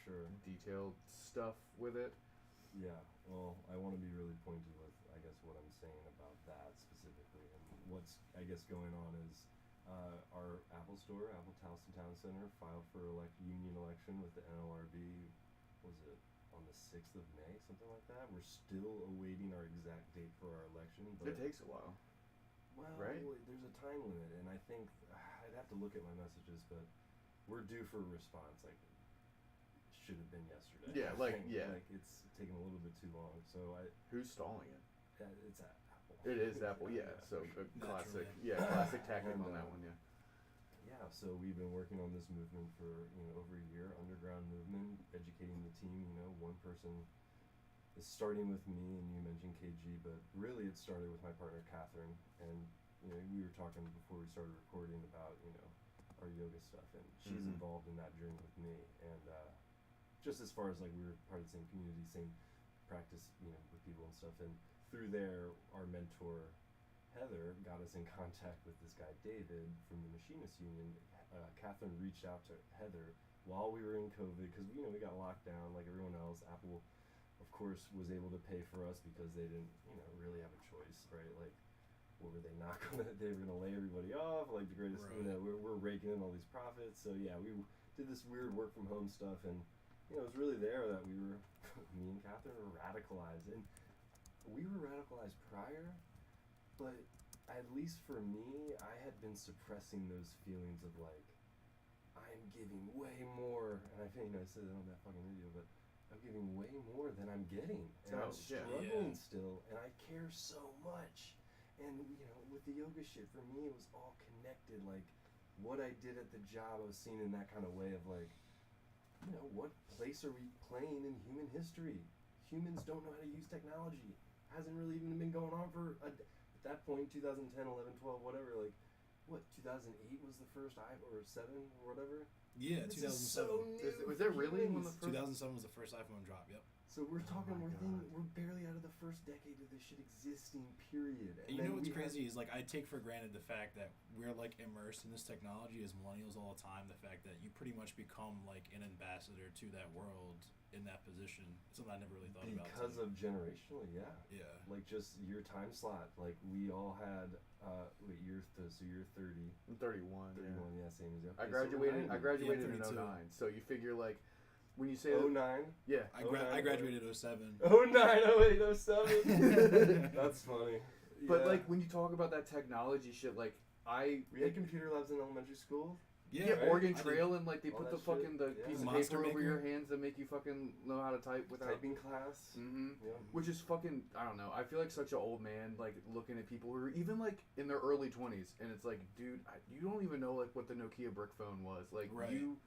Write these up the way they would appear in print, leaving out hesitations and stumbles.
sure. detailed stuff with it. Yeah, well, I want to be really pointed with, I guess, what I'm saying about that specifically. And what's, I guess, going on is our Apple store, Apple Towson Town Center, filed for union election with the NLRB, was it on the 6th of May, something like that? We're still awaiting our exact date for our election. But It takes a while. well, right? There's a time limit, and I think, I'd have to look at my messages, but we're due for a response, like, should have been yesterday. Yeah, like it's taking a little bit too long. So Who's stalling it? it's Apple. It is Apple, yeah. So sure. classic, Naturally. classic tactic And, on that one, yeah. Yeah, so we've been working on this movement for over a year, underground movement, educating the team. One person is starting with me, and you mentioned KG, but really it started with my partner Catherine, and we were talking before we started recording about our yoga stuff, and she's Mhm. involved in that journey with me, and just as far as like we were part of the same community, same practice, with people and stuff, and through there, our mentor Heather got us in contact with this guy David from the Machinists Union. Catherine reached out to Heather while we were in COVID because we got locked down like everyone else. Apple, of course, was able to pay for us because they didn't really have a choice, right? Like, what were they not gonna? They were gonna lay everybody off, like the greatest. Right. We're raking in all these profits. So yeah, we did this weird work from home stuff, and it was really there that we were, me and Catherine were radicalized, and we were radicalized prior, but at least for me, I had been suppressing those feelings of like, I'm giving way more, and I think I said it on that fucking video, but I'm giving way more than I'm getting, and I'm struggling still, and I care so much, and with the yoga shit, for me, it was all connected, like, what I did at the job, I was seen in that kind of way of like, what place are we playing in human history? Humans don't know how to use technology. Hasn't really even been going on for, at that point, 2010, 11, 12, whatever, like, what, 2008 was the first or 7 or whatever? Yeah, This 2007. is so new. Was there really when the first? 2007 was the first iPhone drop, yep. So we're talking, my God. we're barely out of the first decade of this shit existing, period. And you know what's crazy is, like, I take for granted the fact that we're, like, immersed in this technology as millennials all the time. The fact that you pretty much become, like, an ambassador to that world in that position. Something I never really thought about. Because of generationally, yeah. Yeah. Like, just your time slot. Like, we all had, so you're 30. I'm 31. 31, yeah, same as you. I graduated. I graduated in 32. 09. So you figure like, when you say 09? yeah. I graduated 07. 09, 08, 07. That's funny. But Yeah. like when you talk about that technology shit, like We had computer labs in elementary school. yeah, right? Oregon I Trail, and like they all put the that fucking shit. the Yeah. piece of Monster paper over Maker. your hands to make you fucking know how to type without. Typing class. Mm-hmm. Yeah. Which is fucking, I don't know. I feel like such an old man, like looking at people who are even like in their early 20s, and it's like, dude, you don't even know like what the Nokia brick phone was. Like Right. you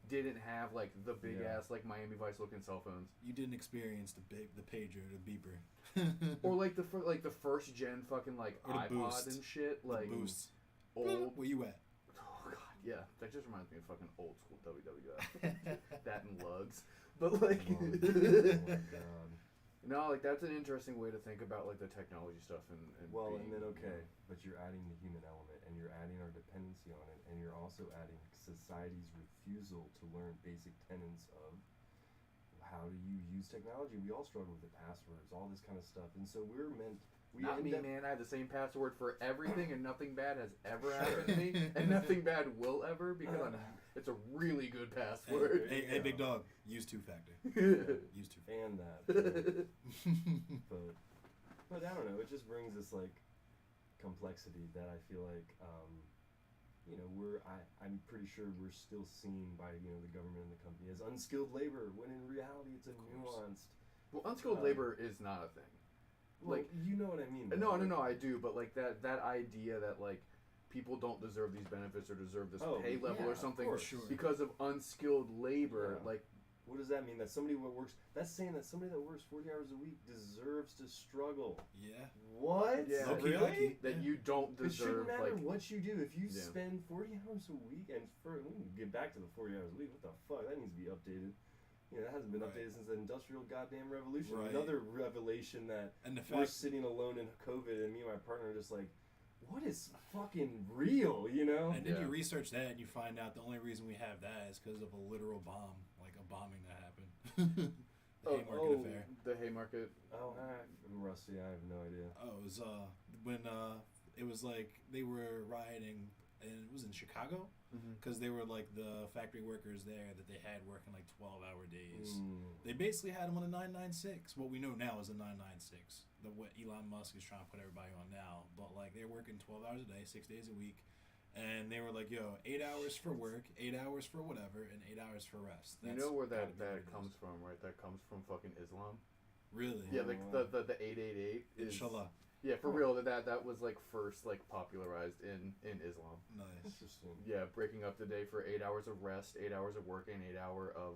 didn't have like the big Yeah. ass like Miami Vice looking cell phones, You didn't experience the pager, the beeper. or like the first gen fucking like Or the iPod Boost. and shit. Like Boosts. old. Where you at? Oh god, yeah. That just reminds me of fucking old school WWF. That and lugs, but like. Oh my god. No, like that's an interesting way to think about like the technology stuff and Well, being, and then but you're adding the human element, and you're adding our dependency on it, and you're also adding society's refusal to learn basic tenets of how do you use technology. We all struggle with the passwords, all this kind of stuff, and so Not me, man. I have the same password for everything, and nothing bad has ever happened to me, and nothing bad will ever because it's a really good password. Hey, big dog. Use 2-factor. Use 2-factor. and that. But I don't know. It just brings this like complexity that I feel like I'm pretty sure we're still seen by the government and the company as unskilled labor, when in reality it's a nuanced. Well, unskilled labor is not a thing. Like, Like, you know what I mean? no, I do, but like that idea that like people don't deserve these benefits or deserve this pay level yeah, or something of course. Sure. because of unskilled labor, Yeah. like. What does that mean? That somebody that's saying that somebody that works 40 hours a week deserves to struggle. Yeah. What? Yeah. Low-key, Really? low-key. That you don't It shouldn't deserve, matter like, what you do. If you Yeah. spend 40 hours a week, and we can get back to the 40 hours a week, what the fuck? That needs to be updated. That hasn't been Right. updated since the Industrial goddamn Revolution. Right. Another revelation that And the we're fact, sitting alone in COVID, and me and my partner are just like, what is fucking real, and then Yeah. you research that and you find out the only reason we have that is because of a literal bomb, like a bombing that happened. The Haymarket affair. The Haymarket. Oh, I'm rusty. I have no idea. Oh, it was when it was like they were rioting, and it was in Chicago, because they were like the factory workers there that they had working like 12-hour days. They basically had them on a 996. What we know now is a 996. What Elon Musk is trying to put everybody on now. But like they're working 12 hours a day, 6 days a week, and they were like, "Yo, 8 hours for work, 8 hours for whatever, and 8 hours for rest." You know where that comes from, right? That comes from fucking Islam. Really? Yeah, like the 888 is. Inshallah. Yeah, for real. That was like first like popularized in Islam. Nice. Interesting. Yeah, breaking up the day for 8 hours of rest, 8 hours of work, and 8 hour of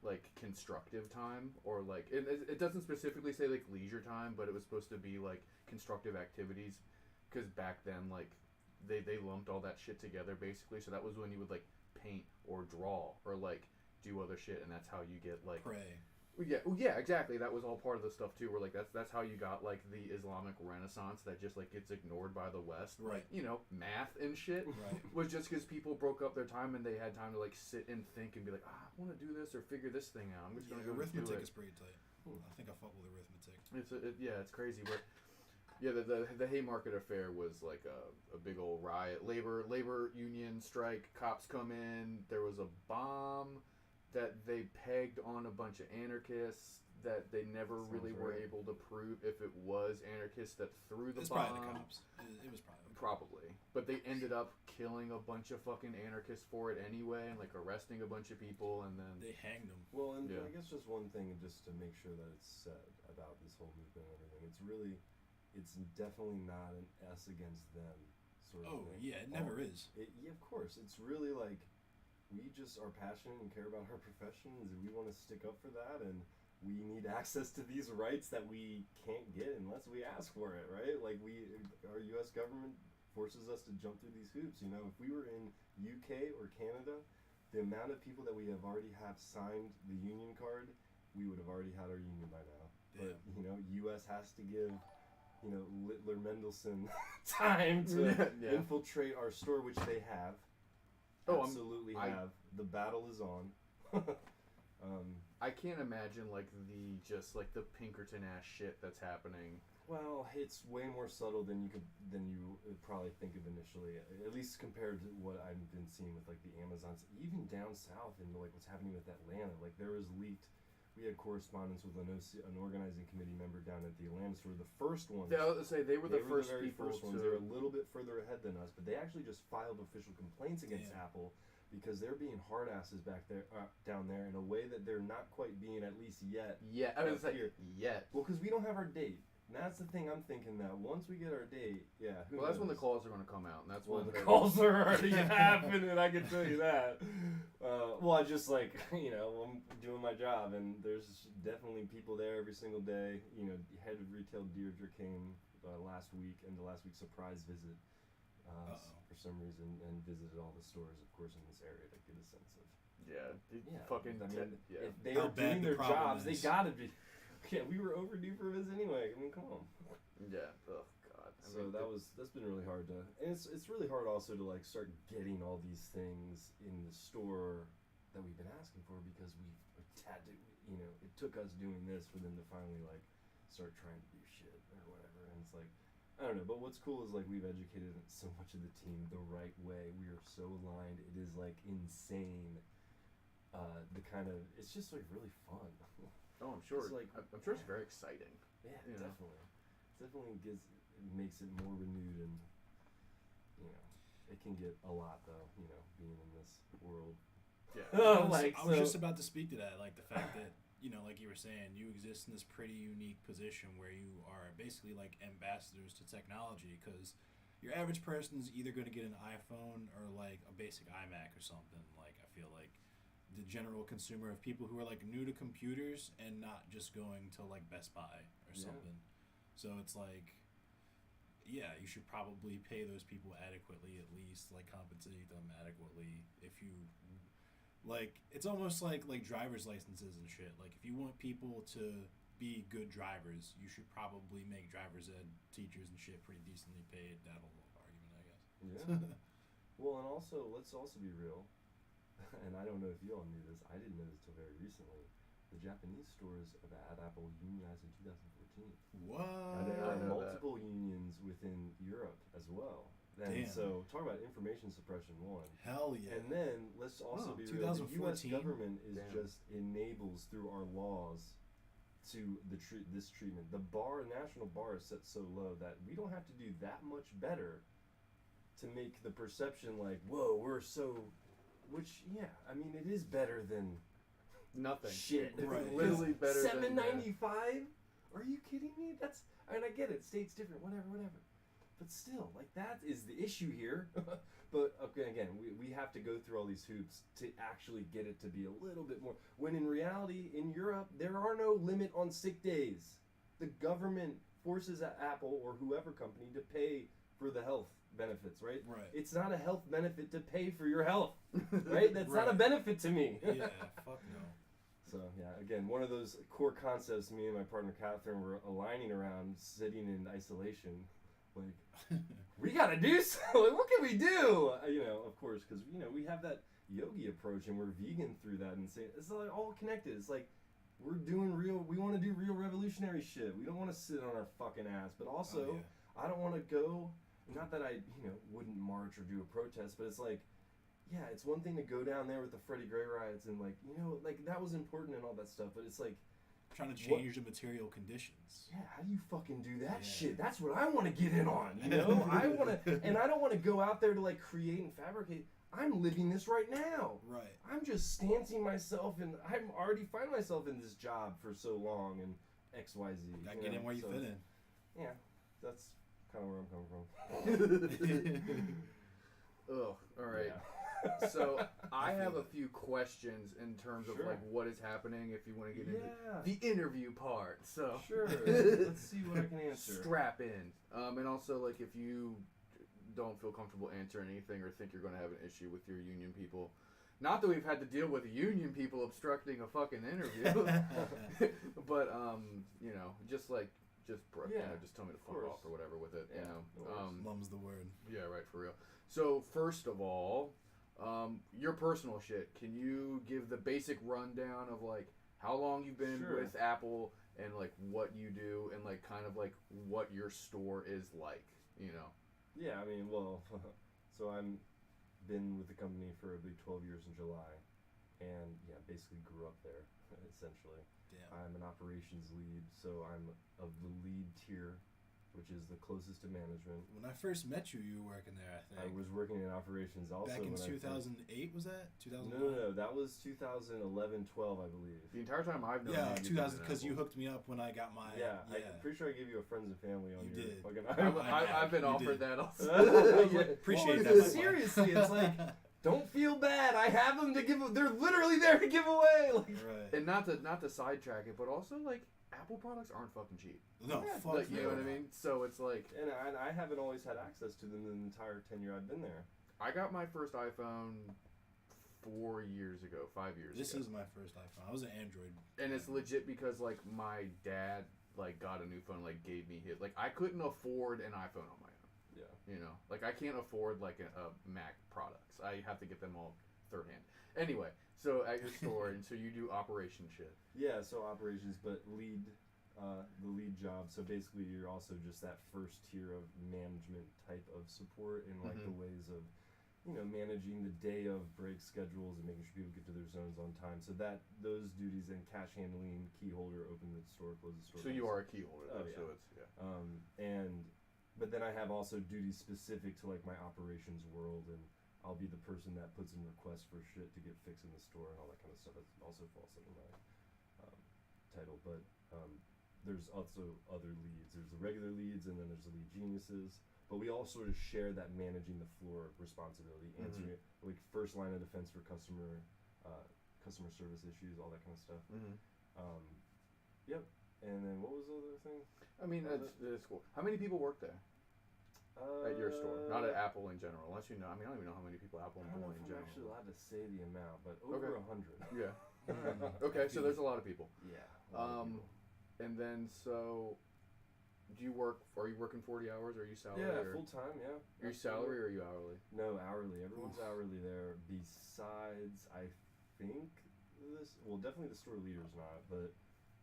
like constructive time, or like it doesn't specifically say like leisure time, but it was supposed to be like constructive activities, because back then like they lumped all that shit together basically. So that was when you would like paint or draw or like do other shit, and that's how you get like pray. Yeah, exactly. That was all part of the stuff too. Where like that's how you got like the Islamic Renaissance that just like gets ignored by the West. Right. Like, you know, math and shit. Right. Was just because people broke up their time and they had time to like sit and think and be like, I want to do this or figure this thing out. I'm just gonna go arithmetic do it. is pretty tight. I think I fuck with arithmetic. It's crazy, but yeah, the Haymarket affair was like a big old riot. Labor union strike. Cops come in. There was a bomb that they pegged on a bunch of anarchists that they never really were able to prove if it was anarchists that threw the bomb. Probably the cops. It was probably. But they ended up killing a bunch of fucking anarchists for it anyway, and like arresting a bunch of people, and then they hanged them. Well, and I guess just one thing, just to make sure that it's said about this whole movement and everything, it's definitely not an us against them sort of thing. Yeah, it never is. Yeah, of course. It's really like, we just are passionate and care about our professions, and we want to stick up for that, and we need access to these rights that we can't get unless we ask for it, right? Like our U.S. government forces us to jump through these hoops. You know, if we were in UK or Canada, the amount of people that we have already signed the union card, we would have already had our union by now. Yeah. But you know, U.S. has to give, you know, Littler Mendelsohn time to infiltrate our store, which they have. Absolutely have. The battle is on. I can't imagine like the Pinkerton ass shit that's happening. Well, it's way more subtle than you would probably think of initially. At least compared to what I've been seeing with like the Amazons, even down south, and like what's happening with Atlanta. Like there was leaked. We had correspondence with an organizing committee member down at the Atlanta store. The first ones. They were the first very people first ones. They were a little bit further ahead than us, but they actually just filed official complaints against Apple because they're being hard asses back there, down there, in a way that they're not quite being, at least yet. Yeah, I was like, yet. Well, because we don't have our date. And that's the thing I'm thinking, that once we get our date, well, that's when the calls are going to come out, and that's when the calls are already happening, I can tell you that. Well, I just like, you know, I'm doing my job, and there's definitely people there every single day. You know, head of retail Deirdre came last week, and the last week surprise visit for some reason, and visited all the stores, of course, in this area to get a sense of. If they are doing their jobs, they gotta be. Yeah, we were overdue for a visit anyway. I mean, come on. Yeah. Oh God. That's been really hard to, and it's really hard also to like start getting all these things in the store that we've been asking for, because we've had to, you know, it took us doing this for them to finally like start trying to do shit or whatever. And it's like, I don't know. But what's cool is like we've educated so much of the team the right way. We are so aligned. It is like insane. The kind of, it's just like really fun. Oh, I'm sure. I'm sure it's very exciting. Yeah, definitely. Definitely makes it more renewed, and you know, it can get a lot though. You know, being in this world. Yeah. I was just about to speak to that, like the fact that, you know, like you were saying, you exist in this pretty unique position where you are basically like ambassadors to technology, because your average person's either going to get an iPhone or like a basic iMac or something. Like I feel like the general consumer of people who are like new to computers and not just going to like Best Buy or something. So it's like, yeah, you should probably pay those people adequately, at least like compensate them adequately. If you like, it's almost like driver's licenses and shit. Like if you want people to be good drivers, you should probably make driver's ed teachers and shit pretty decently paid. That whole argument, I guess. Yeah. Well, and also let's also be real. And I don't know if you all knew this. I didn't know this till very recently. the Japanese stores at Apple unionized in 2014. What? And there I are know multiple unions within Europe as well. And Damn. so, talk about information suppression, one. Hell yeah. And then, let's also Oh, be real, the U.S. 2014? government is Damn. just enables through our laws to this treatment. The national bar is set so low that we don't have to do that much better to make the perception like, whoa, we're so, which, yeah, I mean, it is better than Nothing. shit. Right. Literally better than $7.95? Are you kidding me? That's, I mean, I get it, state's different, whatever. But still, like, that is the issue here. But, okay, again, we have to go through all these hoops to actually get it to be a little bit more. When in reality, in Europe, there are no limit on sick days. The government forces Apple or whoever company to pay for the health benefits, right? Right. It's not a health benefit to pay for your health, right? That's not a Right. benefit to me. Yeah, fuck no. So, yeah, again, one of those core concepts me and my partner Catherine were aligning around, sitting in isolation. Like, we gotta do something. Like, what can we do? You know, of course, because, you know, we have that yogi approach and we're vegan through that and say it's like all connected. It's like we're doing we want to do real revolutionary shit. We don't want to sit on our fucking ass, but also Oh, yeah. I don't want to go. Not that I, you know, wouldn't march or do a protest, but it's like, yeah, it's one thing to go down there with the Freddie Gray riots and, like, you know, like, that was important and all that stuff, but it's like, Trying to change the material conditions. yeah, how do you fucking do that Yeah. shit? That's what I want to get in on, you know? I want to, and I don't want to go out there to, like, create and fabricate. I'm living this right now. Right. I'm just stancing myself, and I'm already find myself in this job for so long, and X, Y, Z. Gotta you get know? in where you So, fit in. Yeah, that's kind of where I'm coming from. Ugh. All right. Yeah. So I I have feel a few questions in terms of Sure. like what is happening. If you want to get Yeah. into the interview part, so Sure. Let's see what I can answer. strap in. And also like if you don't feel comfortable answering anything or think you're going to have an issue with your union people. Not that we've had to deal with union people obstructing a fucking interview, but you know, just you Yeah, know, just tell me to fuck course. off or whatever with it. Yeah, you no know, worries. Mum's the word. yeah, right, for real. So first of all, your personal shit. Can you give the basic rundown of like how long you've been Sure. with Apple and like what you do and like kind of like what your store is like? You know. Yeah, I mean, well, so I'm been with the company for I believe 12 years in July, and yeah, basically grew up there, essentially. Damn. I'm an operations lead, so I'm of the lead tier, which is the closest to management. When I first met you, you were working there, I I think. was working in operations also. Back in when I first- 2008, was that? 2009? No, that was 2011, 12, I believe. The entire time I've known Yeah, you, 2000, because you hooked me up when I got my. Yeah, I'm pretty sure I gave you a friends and family on You your did. fucking. I've been You offered did. that also. Yeah. Appreciate Well, that. seriously, it's like, don't feel bad. I have them to give. They're literally there to give away. Like, Right. And not to sidetrack it, but also like Apple products aren't fucking cheap. No, Yeah, fuck Like, you know no. what I mean? So it's like and I haven't always had access to them the entire tenure I've been there. I got my first iPhone 5 years ago. This is my first iPhone. I was an Android. And it's legit because like my dad like got a new phone, like gave me his. Like I couldn't afford an iPhone on my own. Yeah. You know, like I can't afford like a Mac products. I have to get them all third hand. Anyway, so at your store, and so you do operation shit. Yeah, so operations, but the lead job. So basically, you're also just that first tier of management type of support in like the ways of, you know, managing the day of break schedules and making sure people get to their zones on time. So that those duties and cash handling, key holder, open the store, close the store. So you are a key holder. Oh, though, yeah. So it's But then I have also duties specific to like my operations world, and I'll be the person that puts in requests for shit to get fixed in the store and all that kind of stuff. That also falls under my title. But there's also other leads. There's the regular leads, and then there's the lead geniuses. But we all sort of share that managing the floor responsibility, answering like first line of defense for customer service issues, all that kind of stuff. Yep. And then what was the other thing? I mean, that's cool. How many people work there at your store? Not at Apple in general, unless you know. I mean, I don't even know how many people Apple I don't know employ if in I'm general. actually allowed to say the amount, but over 100. Yeah. Okay, so there's a lot of people. Yeah. a lot of people. And then so, do you work? Are you working 40 hours? Or are you salary? Yeah, or, full time. Yeah. Are you salary or are you hourly? No, hourly. Everyone's hourly there. Besides, I think definitely the store leader's not, but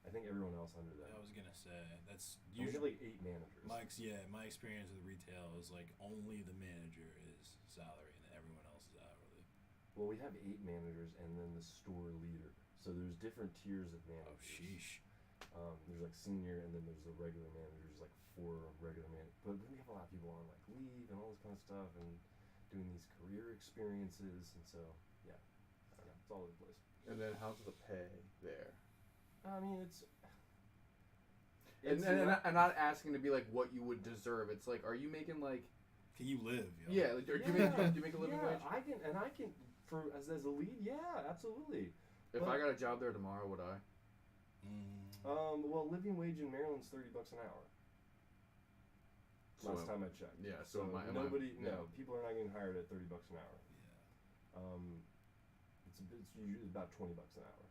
I think everyone else under that. I was gonna say that's We have usually like 8 managers. my experience with retail is like only the manager is salary and everyone else is hourly. Well, we have 8 managers and then the store leader. So there's different tiers of Oh managers. sheesh. There's like senior and then there's the regular managers, like 4 regular managers. But we have a lot of people on like leave and all this kind of stuff and doing these career experiences, and so yeah, I don't know, it's all over the place. And then how's the pay there? I mean, it's And I'm not asking to be like what you would deserve. It's like, are you making like? Can you live? Yo? Yeah, like, do you make a living wage? I can for as a lead, yeah, absolutely. If I got a job there tomorrow, would I? Well, living wage in Maryland's $30 an hour. So Last time I checked. Yeah, So people are not getting hired at $30 an hour. Yeah. It's usually about $20 an hour.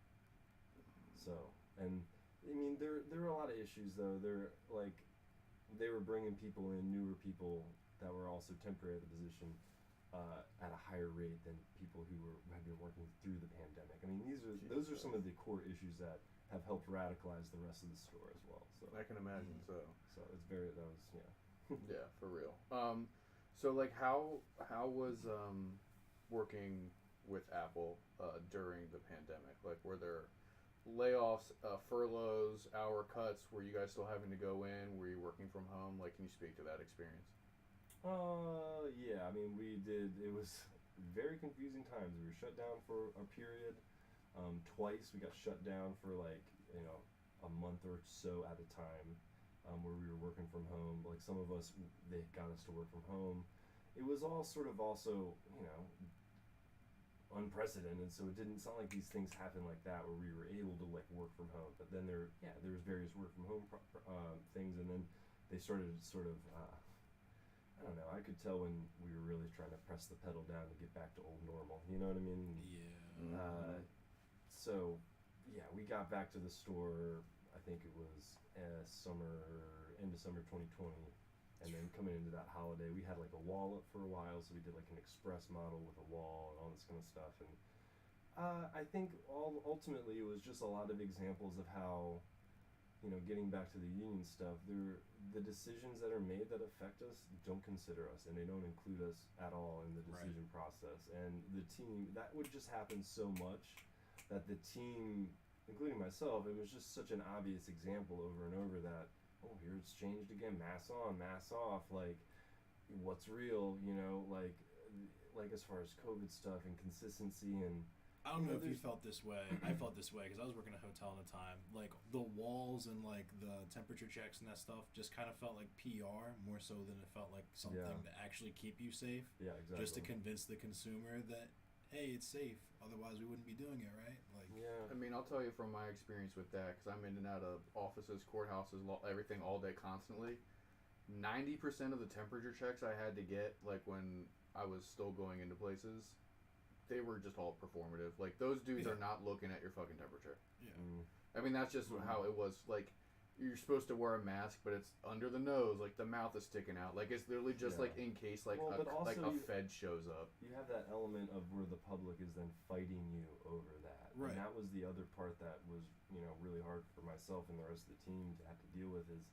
So, and I mean, there are a lot of issues though. They were bringing people in, newer people that were also temporary at the position, at a higher rate than people who had been working through the pandemic. I mean, those are some of the core issues that have helped radicalize the rest of the store as well. So I can imagine. So it's that was yeah, for real. So like how was working with Apple during the pandemic? Like, were there layoffs, furloughs, hour cuts? Were you guys still having to go in? Were you working from home? Like, can you speak to that experience? Yeah, I mean, we did. It was very confusing times. We were shut down for a period. Twice we got shut down for like, a month or so at a time, where we were working from home. Like some of us, they got us to work from home. It was all sort of also, unprecedented. So it didn't sound like these things happened like that where we were able to like work from home. But then there was various work from home things, and then they started sort of. I don't know. I could tell when we were really trying to press the pedal down to get back to old normal. You know what I mean? Yeah. So, yeah, we got back to the store. I think it was end of summer 2020, and then coming into that holiday, we had like a wall up for a while. So we did like an express model with a wall and all this kind of stuff. And I think ultimately it was just a lot of examples of how. Getting back to the union stuff, the decisions that are made that affect us don't consider us, and they don't include us at all in the decision process. And the team, that would just happen so much that the team, including myself, it was just such an obvious example over and over that, oh, here it's changed again, mask on, mask off, like, what's real, like as far as COVID stuff and consistency and. I don't know if you felt this way. I felt this way because I was working at a hotel at the time. Like the walls and like the temperature checks and that stuff just kind of felt like PR more so than it felt like something to actually keep you safe. Yeah, exactly. Just to convince the consumer that, hey, it's safe. Otherwise, we wouldn't be doing it, right? Like, yeah. I mean, I'll tell you from my experience with that, because I'm in and out of offices, courthouses, everything all day constantly. 90% of the temperature checks I had to get, like when I was still going into places, they were just all performative. Like, those dudes are not looking at your fucking temperature. Yeah. I mean, that's just how it was. Like, you're supposed to wear a mask, but it's under the nose. Like, the mouth is sticking out. Like, it's literally just, like, in case, like, a Fed shows up. You have that element of where the public is then fighting you over that. Right. And that was the other part that was, really hard for myself and the rest of the team to have to deal with is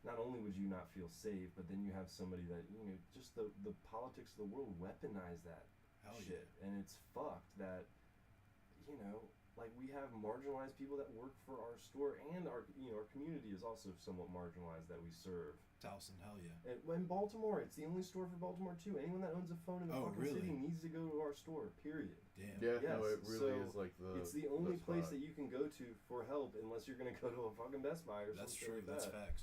not only would you not feel safe, but then you have somebody that, just the politics of the world weaponize that. Shit. Yeah. And it's fucked that, like we have marginalized people that work for our store, and our community is also somewhat marginalized that we serve. Towson, hell yeah. And in Baltimore, it's the only store for Baltimore too. Anyone that owns a phone in the city needs to go to our store. Period. Damn. Yeah. Yes. No, it really is like the. It's the only place that you can go to for help unless you're gonna go to a fucking Best Buy or something. That's true. Like That's that. facts.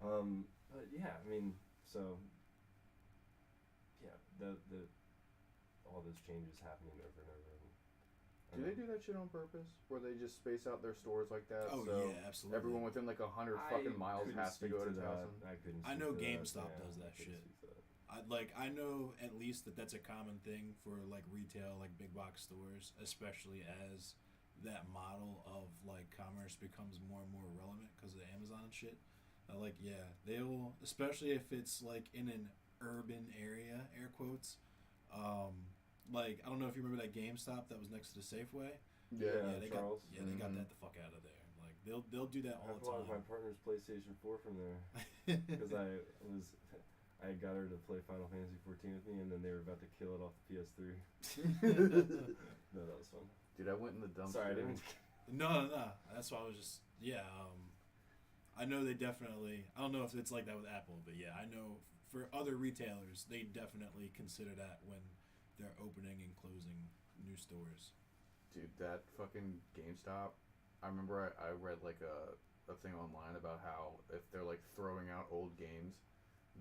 But yeah, I mean, so. Yeah, the all those changes happening over and over. Do they do that shit on purpose? Where they just space out their stores like that? Oh, so yeah, absolutely. Everyone within like 100 fucking miles has to go to Towson? I know GameStop does that shit. I know at least that's a common thing for like retail, like big box stores, especially as that model of like commerce becomes more and more relevant because of Amazon and shit. They will, especially if it's like in an urban area, air quotes. Like, I don't know if you remember that GameStop that was next to the Safeway. Yeah, they Charles. got they got that the fuck out of there. Like they'll do that all I the bought my time. partner's PlayStation 4 from there because I got her to play Final Fantasy 14 with me, and then they were about to kill it off the PS3. No, that was fun. Dude, I went in the dumpster. Sorry, I didn't. No. That's why I was just I know they definitely. I don't know if it's like that with Apple, but yeah, I know for other retailers they definitely consider that when they're opening and closing new stores. Dude, that fucking GameStop. I remember I read like a thing online about how if they're like throwing out old games,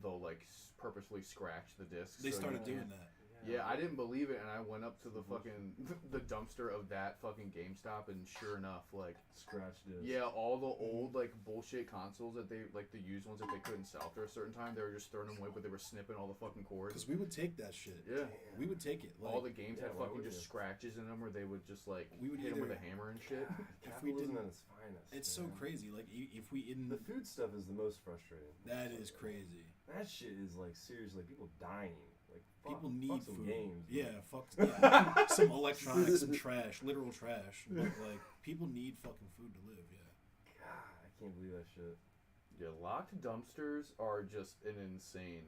they'll like purposely scratch the discs. They started doing that. Yeah, I didn't believe it, and I went up to the fucking the dumpster of that fucking GameStop, and sure enough, like Scratch disc. yeah, all the old like bullshit consoles that they like the used ones that they couldn't sell after a certain time, they were just throwing them away, but they were snipping all the fucking cords. Because we would take that shit. Yeah, We would take it. Like, all the games had why fucking would just you? scratches in them, where they would just like We would hit them with a either- hammer and shit. Capitalism didn't- at its finest. it's so man. crazy. Like if we in The food stuff is the most frustrating. that is crazy. That shit is like seriously people dying. Like People fuck, need fuck some food. games. Yeah, fuck some electronics, some trash, literal trash. But like people need fucking food to live. Yeah. God, I can't believe that shit. Yeah, locked dumpsters are just an insane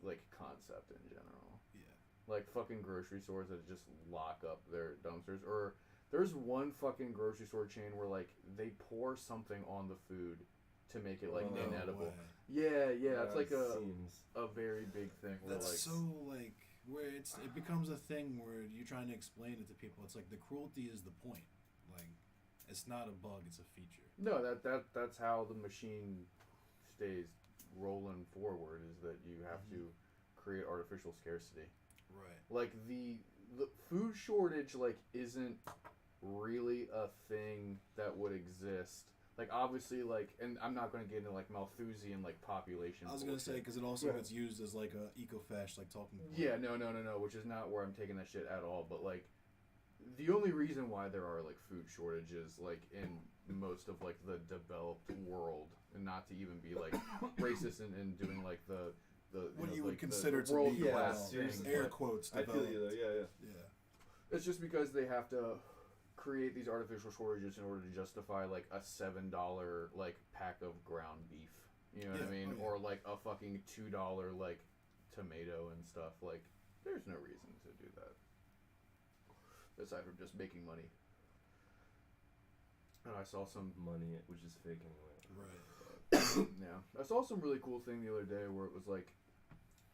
like concept in general. Yeah. Like fucking grocery stores that just lock up their dumpsters, or there's one fucking grocery store chain where like they pour something on the food to make it like Oh, no inedible. way. Yeah, it's like seems. a very big thing. Where That's like, so like where it becomes a thing where you're trying to explain it to people. It's like the cruelty is the point. Like it's not a bug, it's a feature. no, that's how the machine stays rolling forward. Is that you have to create artificial scarcity. Right. Like the food shortage like isn't really a thing that would exist. Like obviously like, and I'm not going to get into like Malthusian like population. I was gonna say bullshit. because it also Yeah. gets used as like a eco-fash, like talking. Point. Yeah, no, which is not where I'm taking that shit at all. But like, the only reason why there are like food shortages like in most of like the developed world, and not to even be like racist and doing like the What know, you would like, consider the to world be class seriously. thing. air But quotes. I feel Developed. you though. Yeah. Yeah. it's just because they have to create these artificial shortages in order to justify like a $7 like pack of ground beef. You know what I Yeah, mean? oh, yeah. Or like a fucking $2 like tomato and stuff. Like, there's no reason to do that. Aside from just making money. And I saw some Money, which is fake anyway. Right. yeah. I saw some really cool thing the other day where it was like,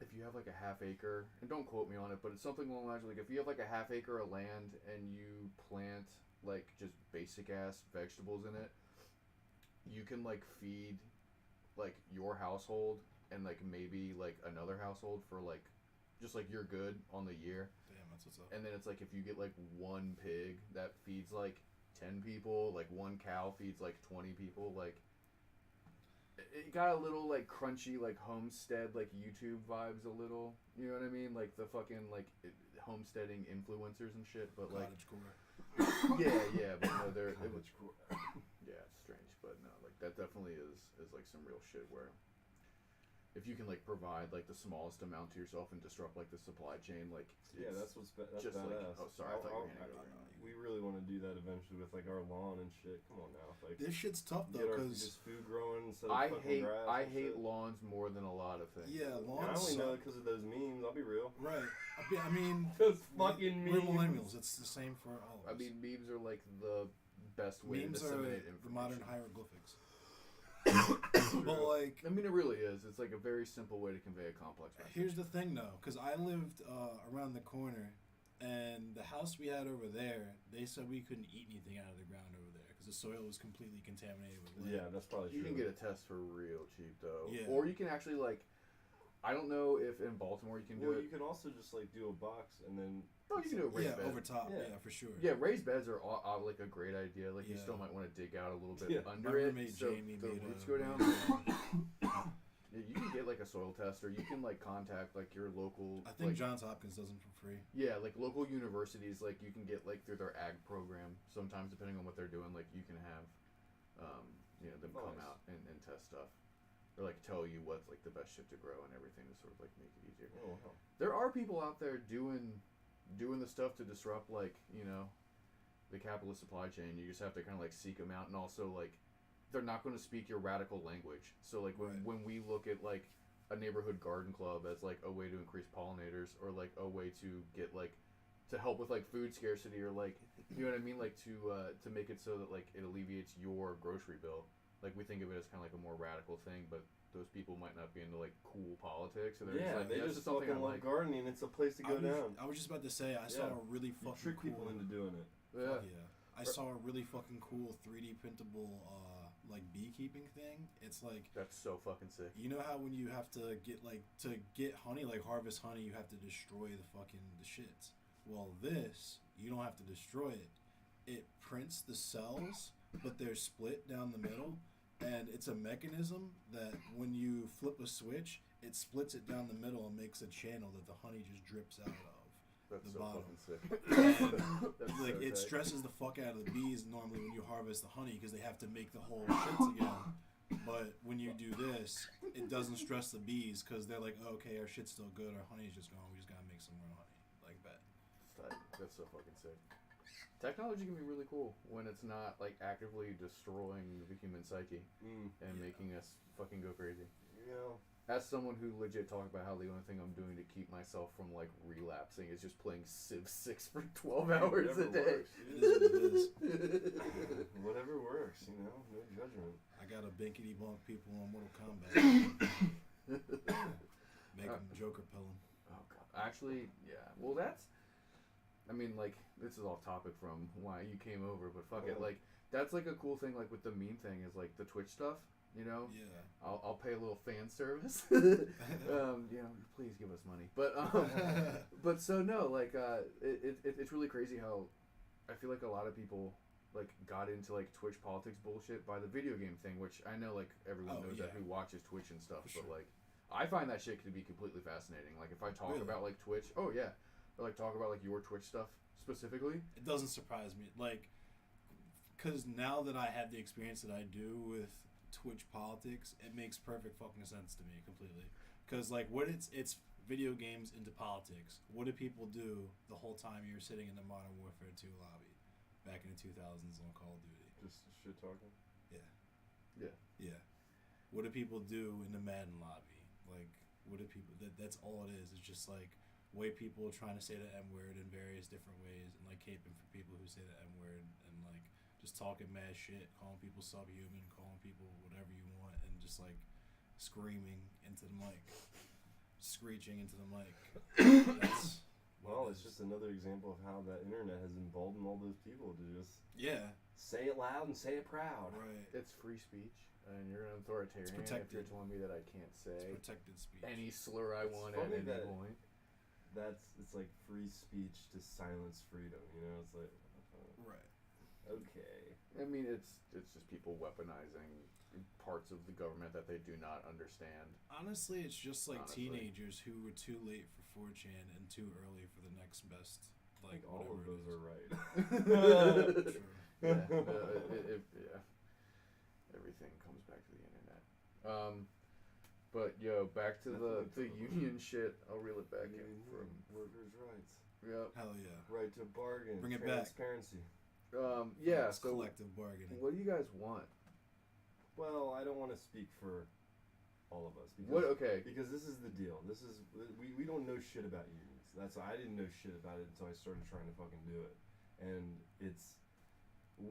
if you have like a half acre, and don't quote me on it, but it's something along the lines of like, if you have like a half acre of land and you plant like just basic ass vegetables in it, you can like feed like your household and like maybe like another household for like just like you're good on the year. Damn, that's what's up. And then it's like if you get like one pig that feeds like 10 people, like one cow feeds like 20 people, like it got a little like crunchy like homestead like YouTube vibes a little, you know what I mean, like the fucking like homesteading influencers and shit, but like Cottagecore. yeah but no, they're it was, Cottagecore. yeah, it's strange, but no, like that definitely is like some real shit where if you can like provide like the smallest amount to yourself and disrupt like the supply chain, like Yeah, it's that's what's just like, badass. oh sorry, I thought you were handing it over. We really want to do that eventually with like our lawn and shit. Come on now, like This shit's tough get though, our because just food growing instead of I fucking grass. I and hate shit. lawns more than a lot of things. yeah, And I lawns only know suck. because of those memes. I'll be real. Right. I mean, Those fucking we're memes. millennials. It's the same for all of us. I mean, memes are like the best way memes to are disseminate the information. modern hieroglyphics. But like, I mean, it really is. It's like a very simple way to convey a complex message. here's the thing though, because I lived around the corner, and the house we had over there, they said we couldn't eat anything out of the ground over there because the soil was completely contaminated with lead. Yeah, that's probably You true. can get a test for real cheap though, Yeah. or you can actually like. I don't know if in Baltimore you can do Well, it. you can also just like do a box and then. Oh, you can do a raised Yeah, bed. over top. Yeah. Yeah, for sure. Yeah, raised beds are like a great idea. Like you Yeah. still might want to dig out a little bit Yeah. under My it, roommate so Jamie the made roots a- go down. Yeah, you can get like a soil test, or you can like contact like your local. I think like, Johns Hopkins does them for free. yeah, like local universities, like you can get like through their ag program. Sometimes, depending on what they're doing, like you can have, them come Nice. out and test stuff, or like tell you what's like the best shit to grow and everything to sort of like make it easier. Oh hell. There are people out there doing the stuff to disrupt, like the capitalist supply chain. You just have to kind of like seek them out, and also like they're not going to speak your radical language. So like when we look at like a neighborhood garden club as like a way to increase pollinators, or like a way to get like to help with like food scarcity, or like, you know what I mean, like to make it so that like it alleviates your grocery bill. Like we think of it as kind of like a more radical thing, but those people might not be into like cool politics, or they're just like, they that's just something fucking I love like. gardening. It's a place to go down. I was just about to say, I saw a really You fucking trick cool... people into doing it. Yeah. I saw a really fucking cool 3D printable like beekeeping thing. It's like, That's so fucking sick. you know how when you have to get honey, like harvest honey, you have to destroy the shits. Well, this, you don't have to destroy it. It prints the cells, but they're split down the middle, and it's a mechanism that when you flip a switch, it splits it down the middle and makes a channel that the honey just drips out of. That's The so bottom. fucking sick. And That's like so it tight. stresses the fuck out of the bees normally when you harvest the honey, because they have to make the whole shits again. But when you do this, it doesn't stress the bees, because they're like, oh, okay, our shit's still good, our honey's just gone, we just gotta make some more honey. Like that. That's so fucking sick. Technology can be really cool when it's not like actively destroying the human psyche and making us fucking go crazy. You know, As someone who legit talked about how the only thing I'm doing to keep myself from like relapsing is just playing Civ 6 for 12 hours a whatever day. works, It is what it is. whatever works, you know, no judgment. I gotta binkity bonk people on Mortal Kombat. Make them Joker pillin'. Oh god. Actually, yeah. Well, that's. I mean, like, this is off topic from why you came over, but fuck it. Like, that's like a cool thing. Like with the meme thing is like the Twitch stuff. You know. Yeah. I'll pay a little fan service. You know, please give us money. But so no, like it's really crazy how I feel like a lot of people like got into like Twitch politics bullshit by the video game thing, which I know like everyone knows that who watches Twitch and stuff, For but sure. like I find that shit to be completely fascinating. Like if I talk Really? about like Twitch, or like talk about like your Twitch stuff specifically. It doesn't surprise me, like, because now that I have the experience that I do with Twitch politics, it makes perfect fucking sense to me completely. Because like, what it's video games into politics. What do people do the whole time you're sitting in the Modern Warfare 2 lobby back in the 2000s on Call of Duty? Just shit talking. Yeah. What do people do in the Madden lobby? Like, what do people? That's all it is. It's just like white people trying to say the M word in various different ways, and like caping for people who say the M word, and like just talking mad shit, calling people subhuman, calling people whatever you want, and just like screaming into the mic, screeching into the mic. That's Well, it's just another example of how that internet has emboldened all those people to just say it loud and say it proud. Right. It's free speech, and you're an authoritarian if you're telling me that I can't It's say protected speech. any slur I It's want at funny any that- point. It's like free speech to silence freedom. You know, it's like Right. okay. I mean, it's just people weaponizing parts of the government that they do not understand. Honestly, it's just like Honestly. teenagers who were too late for 4chan and too early for the next best. I Like think all of whatever those it are right. is. True. Yeah, everything comes back to the internet. But yo, back to the union shit. I'll reel it back in from. workers' rights. Yep. Hell yeah. Right to bargain. Bring it back. Transparency. Yeah. It's So, collective bargaining. what do you guys want? Well, I don't want to speak for all of us because What? Okay. because this is the deal. This is we don't know shit about unions. That's I didn't know shit about it until I started trying to fucking do it. And it's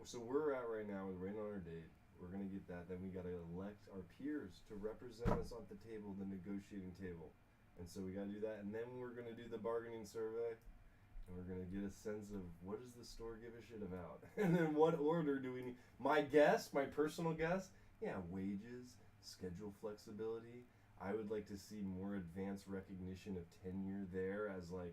so we're at right now. We're waiting on our date. We're gonna get that. Then we gotta elect our peers to represent us at the table, the negotiating table. And so we gotta do that. And then we're gonna do the bargaining survey. And we're gonna get a sense of what does the store give a shit about, and then what order do we need? My guess, my personal guess, wages, schedule flexibility. I would like to see more advanced recognition of tenure there, as like,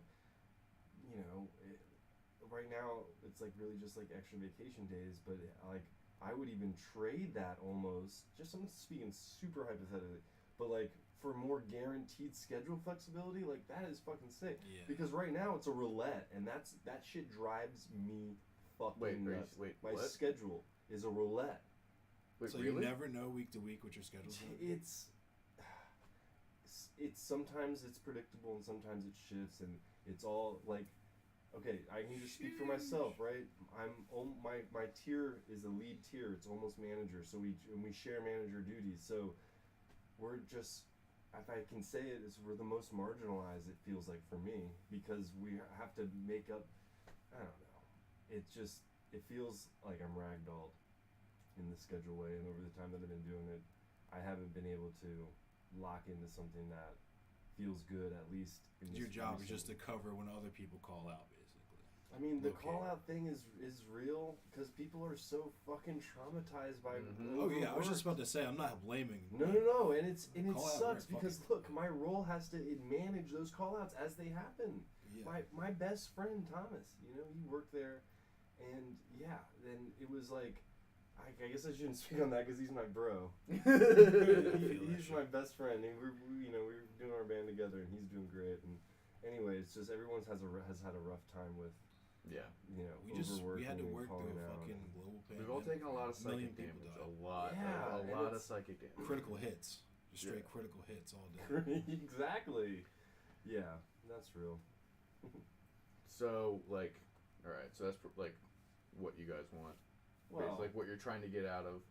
right now it's like really just like extra vacation days, but like I would even trade that almost. Just I'm speaking super hypothetically, but like for more guaranteed schedule flexibility, like that is fucking sick. Yeah. Because right now it's a roulette, and that shit drives me fucking nuts. My what? schedule is a roulette. Wait, So really? you never know week to week what your schedule's gonna be? It's sometimes it's predictable and sometimes it shifts, and it's all like okay, I can just speak for myself, right? My tier is a lead tier. It's almost manager, so we share manager duties. So we're just, if I can say it, is we're the most marginalized. It feels like for me because we have to make up. I don't know. It feels like I'm ragdolled in the schedule way, and over the time that I've been doing it, I haven't been able to lock into something that feels good, at least. Your job is just to cover when other people call out, basically. I mean, the call out thing is real because people are so fucking traumatized by. Oh yeah, I was just about to say I'm not blaming. No, and it sucks because look, fucking my role has to manage those call outs as they happen. Yeah. My best friend Thomas, he worked there, and yeah, then it was like. I guess I shouldn't speak on that because he's my bro. He's my best friend, and we're doing our band together, and he's doing great. And anyway, it's just everyone has had a rough time with, we had to work through a fucking global pandemic. We've all taken a lot of psychic damage, a lot of psychic damage. Critical hits, just straight critical hits all day. Exactly. Yeah, that's real. So all right, so that's what you guys want. Well, like what you're trying to get out of,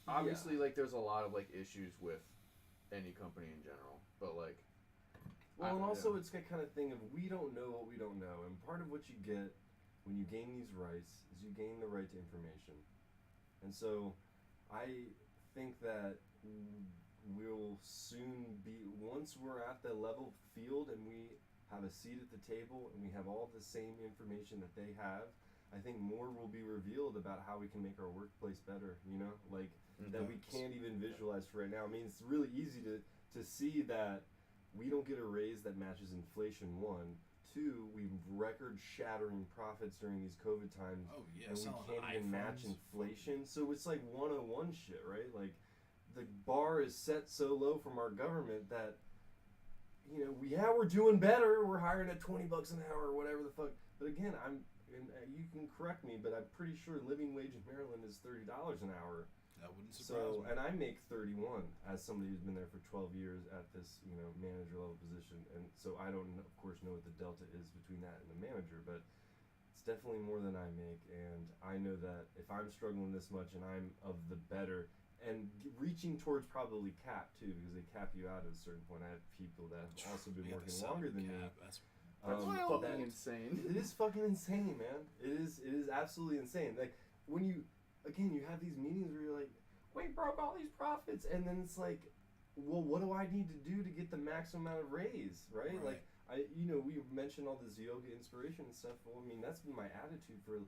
obviously, there's a lot of issues with any company in general, but and also it's that kind of thing of we don't know what we don't know, and part of what you get when you gain these rights is you gain the right to information, and so I think that we'll soon be, once we're at the level field and we have a seat at the table and we have all the same information that they have. I think more will be revealed about how we can make our workplace better, that we can't even visualize for right now. I mean, it's really easy to see that we don't get a raise that matches inflation, 1. 2, we've record-shattering profits during these COVID times, and we can't even match inflation. So it's like 101 shit, right? Like, the bar is set so low from our government that, we're doing better. We're hiring at $20 an hour or whatever the fuck. But again, and you can correct me, but I'm pretty sure living wage in Maryland is $30 an hour. That wouldn't surprise me. And I make 31 as somebody who's been there for 12 years at this, manager level position. And so I don't, of course, know what the delta is between that and the manager, but it's definitely more than I make. And I know that if I'm struggling this much and I'm of the better, and reaching towards probably cap too, because they cap you out at a certain point. I have people that have also been working longer than me. That's fucking insane. It is fucking insane, man. It is absolutely insane. Like when you have these meetings where you're like, we broke all these profits, and then it's like, well, what do I need to do to get the maximum amount of raise, right? Like we mentioned all this yoga inspiration and stuff. Well, I mean, that's been my attitude for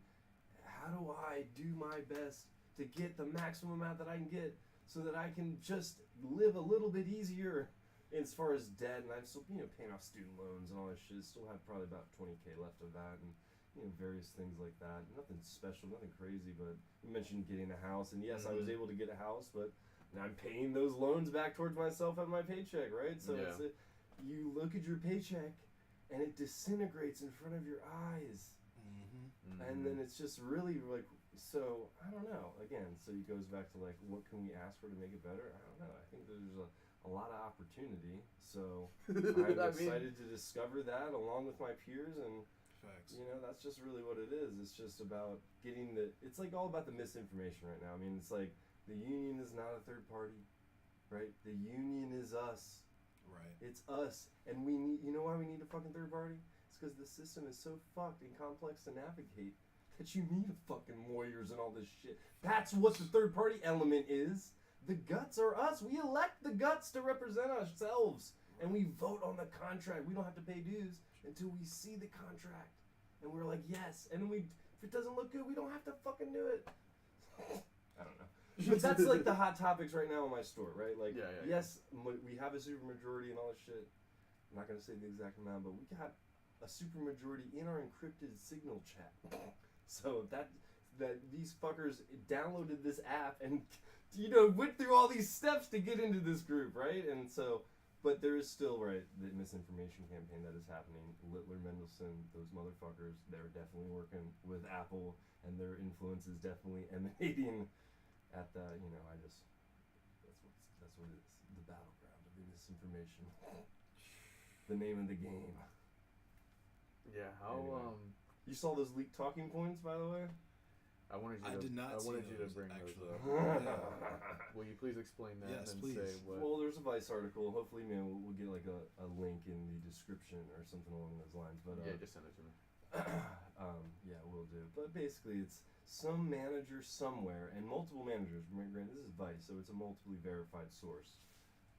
how do I do my best to get the maximum amount that I can get so that I can just live a little bit easier as far as debt, and I'm still, paying off student loans and all that shit. Still have probably about $20K left of that, and various things like that. Nothing special, nothing crazy, but you mentioned getting a house, and yes, I was able to get a house, but now I'm paying those loans back towards myself at my paycheck, right? So you look at your paycheck, and it disintegrates in front of your eyes, and then it's just really like. So, I don't know. Again, so it goes back to, what can we ask for to make it better? I don't know. I think there's a lot of opportunity. So, I'm excited to discover that along with my peers. And, facts. That's just really what it is. It's just about getting it's all about the misinformation right now. I mean, it's like the union is not a third party, right? The union is us. Right. It's us. And we need, why we need a fucking third party? It's because the system is so fucked and complex to navigate. That you need fucking lawyers and all this shit. That's what the third party element is. The guts are us. We elect the guts to represent ourselves. And we vote on the contract. We don't have to pay dues until we see the contract. And we're like, yes. And then if it doesn't look good, we don't have to fucking do it. I don't know. But that's the hot topics right now in my store, right? Yes, we have a supermajority and all this shit. I'm not going to say the exact amount, but we got a supermajority in our encrypted signal chat. So that these fuckers downloaded this app and went through all these steps to get into this group, right? And so, but there is still the misinformation campaign that is happening. Littler, Mendelsohn, those motherfuckers, they're definitely working with Apple, and their influence is definitely emanating at the that's what it is, the battleground of the misinformation, the name of the game. Yeah. How Anyway. You saw those leaked talking points, by the way? I wanted you. I did not. I wanted see you to those, bring actually. those up. Will you please explain that Yes, and please. say what? Well, there's a Vice article. Hopefully, man, we'll get like a link in the description or something along those lines. But Yeah, just send it to me. yeah, we'll do. But basically, it's some manager somewhere, and multiple managers. Granted, this is Vice, so it's a multiply verified source.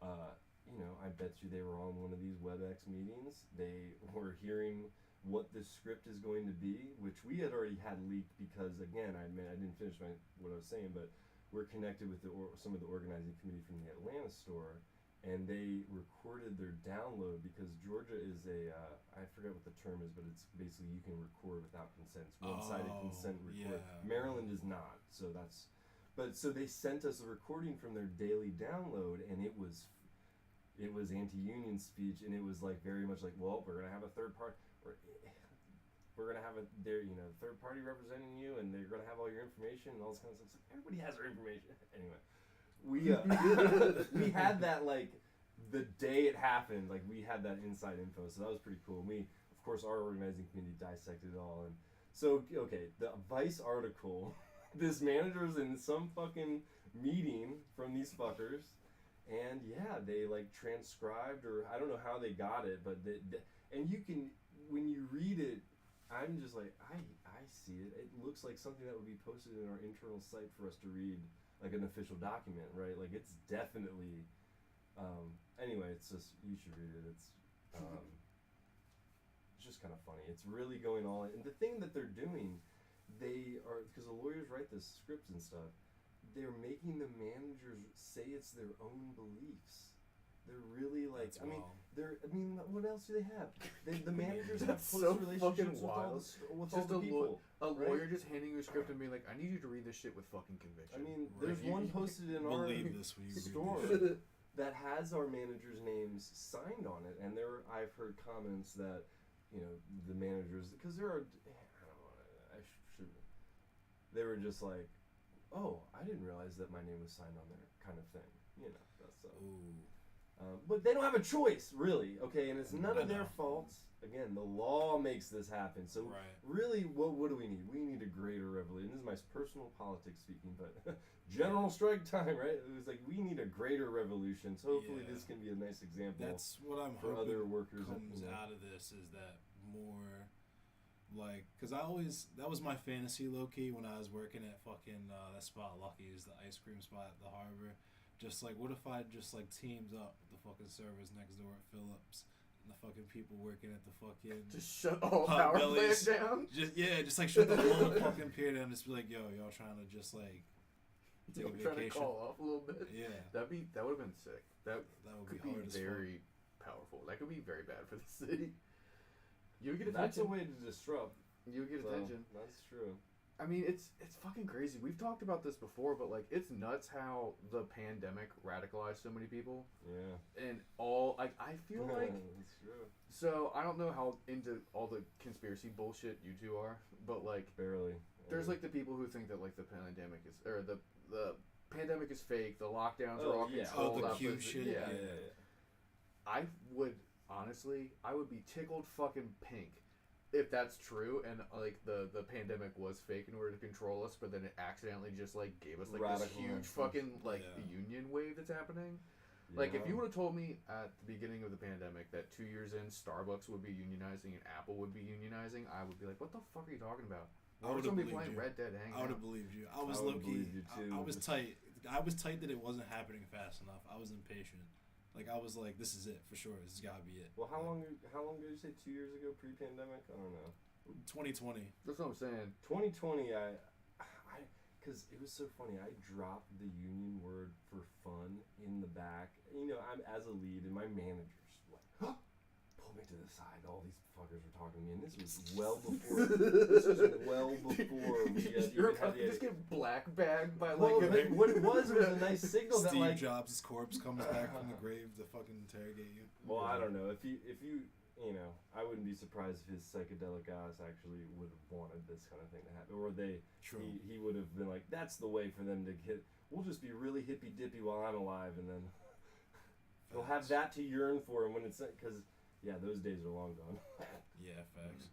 I bet you they were on one of these WebEx meetings. They were hearing what the script is going to be, which we had already had leaked because, again, I didn't finish what I was saying, but we're connected with some of the organizing committee from the Atlanta store, and they recorded their download because Georgia is I forget what the term is, but it's basically you can record without consent. It's one-sided consent record. Yeah. Maryland is not, so they sent us a recording from their daily download, and it was anti-union speech, and it was like very much like, well, we're gonna have a third party. We're gonna have third party representing you, and they're gonna have all your information and all this kind of stuff. It's like, everybody has our information. Anyway, we had that like the day it happened. Like we had that inside info, so that was pretty cool. We, of course, our organizing committee dissected it all, and so okay, the Vice article. This manager's in some fucking meeting from these fuckers, and yeah, they like transcribed, or I don't know how they got it, but and you can. When you read it, I'm just like, I see it. It looks like something that would be posted in our internal site for us to read, like an official document, right? Like it's definitely. Anyway, it's just you should read it. It's just kind of funny. It's really going all in. And the thing that they're doing, they are because the lawyers write the scripts and stuff. They're making the managers say it's their own beliefs. They're really like, what else do they have? The managers have close so relationships wild. with all the people. A lawyer just handing you a script and being like, I need you to read this shit with fucking conviction. I mean, there's one posted in our store that has our managers' names signed on it, and I've heard comments that, the managers, because there are, they were just like, oh, I didn't realize that my name was signed on there, kind of thing, that's Ooh. But they don't have a choice, really, okay? And it's none of their faults. Again, the law makes this happen. So really, what do we need? We need a greater revolution. This is my personal politics speaking, but general strike time, right? It was like, we need a greater revolution. So hopefully this can be a nice example. That's what I'm for hoping other workers comes out of this is that more, like, because that was my fantasy low-key when I was working at fucking that spot Lucky's, the ice cream spot at the harbor. Just like, what if I just like teamed up with the fucking servers next door at Phillips and the fucking people working at the fucking just shut all power plants down. Just like shut the whole fucking pier down. Just be like, yo, y'all trying to just like take a vacation. Trying to call off a little bit. Yeah, that would have been sick. That would could be hard be very powerful. That could be very bad for the city. You would get That's attention. a way to disrupt. You would get attention. That's true. I mean, it's fucking crazy. We've talked about this before, but like, it's nuts how the pandemic radicalized so many people. Yeah. And I feel like that's true. So I don't know how into all the conspiracy bullshit you two are, but like barely. There's like the people who think that like the pandemic is the pandemic is fake. The lockdowns are all controlled. The Q shit. Yeah. I would be tickled fucking pink if that's true, and like the pandemic was fake in order to control us, but then it accidentally just like gave us like this huge fucking like union wave that's happening. Yeah. Like if you would have told me at the beginning of the pandemic that 2 years in Starbucks would be unionizing and Apple would be unionizing, I would be like, what the fuck are you talking about? I would have believed playing you. Red Dead hanging I would have believed you. I was low-key. I was tight. I was tight that it wasn't happening fast enough. I was impatient. Like, I was like, this is it, for sure. This has got to be it. Well, how long did you say 2 years ago, pre-pandemic? I don't know. 2020. That's what I'm saying. 2020, because it was so funny. I dropped the union word for fun in the back. I'm as a lead, and my manager's like, pull me to the side. All these fuckers were talking to me, and this was well before. You're about to just get black bagged by what it was a nice signal that like Steve Jobs' corpse comes back from the grave to fucking interrogate you. Well, I don't know if you I wouldn't be surprised if his psychedelic ass actually would have wanted this kind of thing to happen, or he would have been like, that's the way for them to get. We'll just be really hippy dippy while I'm alive, and then they'll have that to yearn for, and when it's because yeah, those days are long gone. Yeah, facts.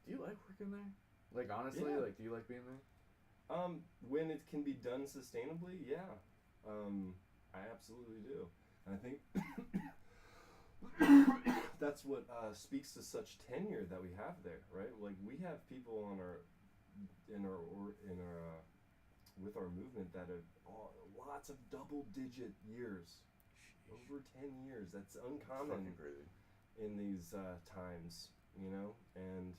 Do you like working there? Like, honestly, Yeah. like, do you like being there? When it can be done sustainably, yeah. I absolutely do. And I think that's what speaks to such tenure that we have there, right? Like, we have people on with our movement that have lots of double-digit years, over 10 years. That's uncommon Fucking crazy. in these times, you know, and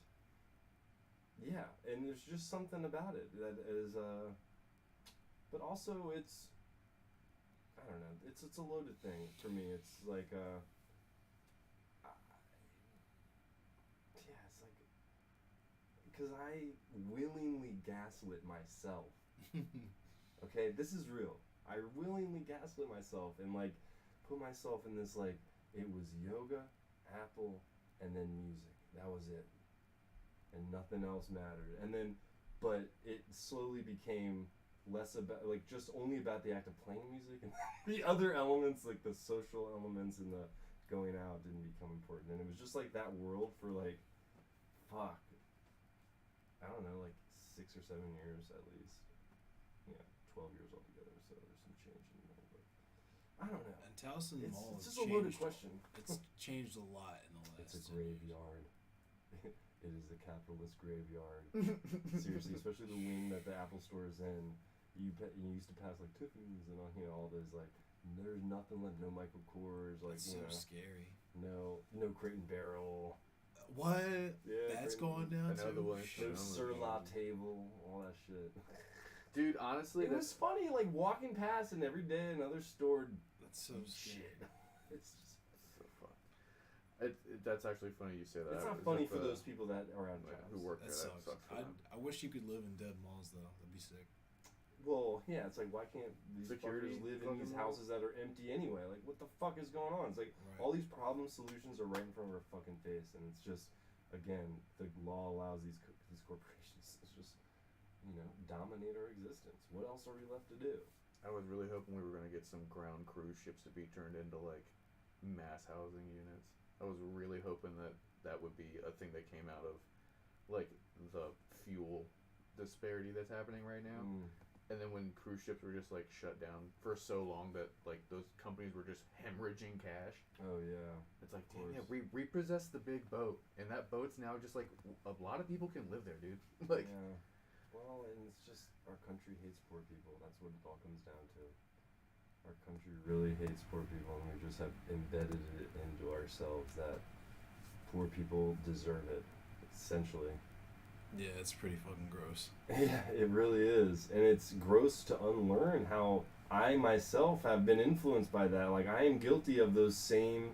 yeah, and there's just something about it that is, but also it's, I don't know, it's a loaded thing for me. It's like, yeah, it's like, because I willingly gaslit myself. Okay, this is real. I willingly gaslit myself and like put myself in this like, it was yoga, Apple, and then music. That was it. And nothing else mattered. And then, but it slowly became less about, like, just only about the act of playing music, and the other elements, like the social elements and the going out, didn't become important. And it was just like that world for like, fuck, I don't know, like 6 or 7 years at least. Yeah, 12 years altogether, so there's some change in there, but I don't know. And Towson Mall It's has just a loaded changed. question. It's changed a lot in the last. It's a graveyard. It is the capitalist graveyard. Seriously, especially the wing that the Apple store is in. You used to pass like Tiffany's and all, you know, all those like, there's nothing left. No Michael Kors, like, That's you so know, scary. no Crate and Barrel. What? Yeah, That's Crate and- going down I know the too? one. No Sir La Table, all that shit. Dude, honestly, It was funny, like walking past and every day another store. That's so scary. Shit. It's just. so fun. That's actually funny you say that. It's not It's funny like for the- those people that are out of like, jobs. who work That there. sucks. That sucks for them. I wish you could live in dead malls though. That'd be sick. Well, yeah, it's like, why can't these Security fuckers live in fucking these malls? houses that are empty anyway? Like, what the fuck is going on? It's like, Right. all these problem solutions are right in front of our fucking face, and it's just, again, the law allows these corporations to just, you know, dominate our existence. What else are we left to do? I was really hoping we were going to get some ground cruise ships to be turned into like mass housing units. I was really hoping that would be a thing that came out of like the fuel disparity that's happening right now. And then when cruise ships were just like shut down for so long that like those companies were just hemorrhaging cash. Oh, yeah. It's like, Of damn, yeah, course. we repossessed the big boat, and that boat's now just like a lot of people can live there, dude. Like, Yeah. Well, and it's just, our country hates poor people. That's what it all comes down to. Our country really hates poor people, and we just have embedded it into ourselves that poor people deserve it, essentially. Yeah, it's pretty fucking gross. Yeah, it really is. And it's gross to unlearn how I myself have been influenced by that. Like, I am guilty of those same...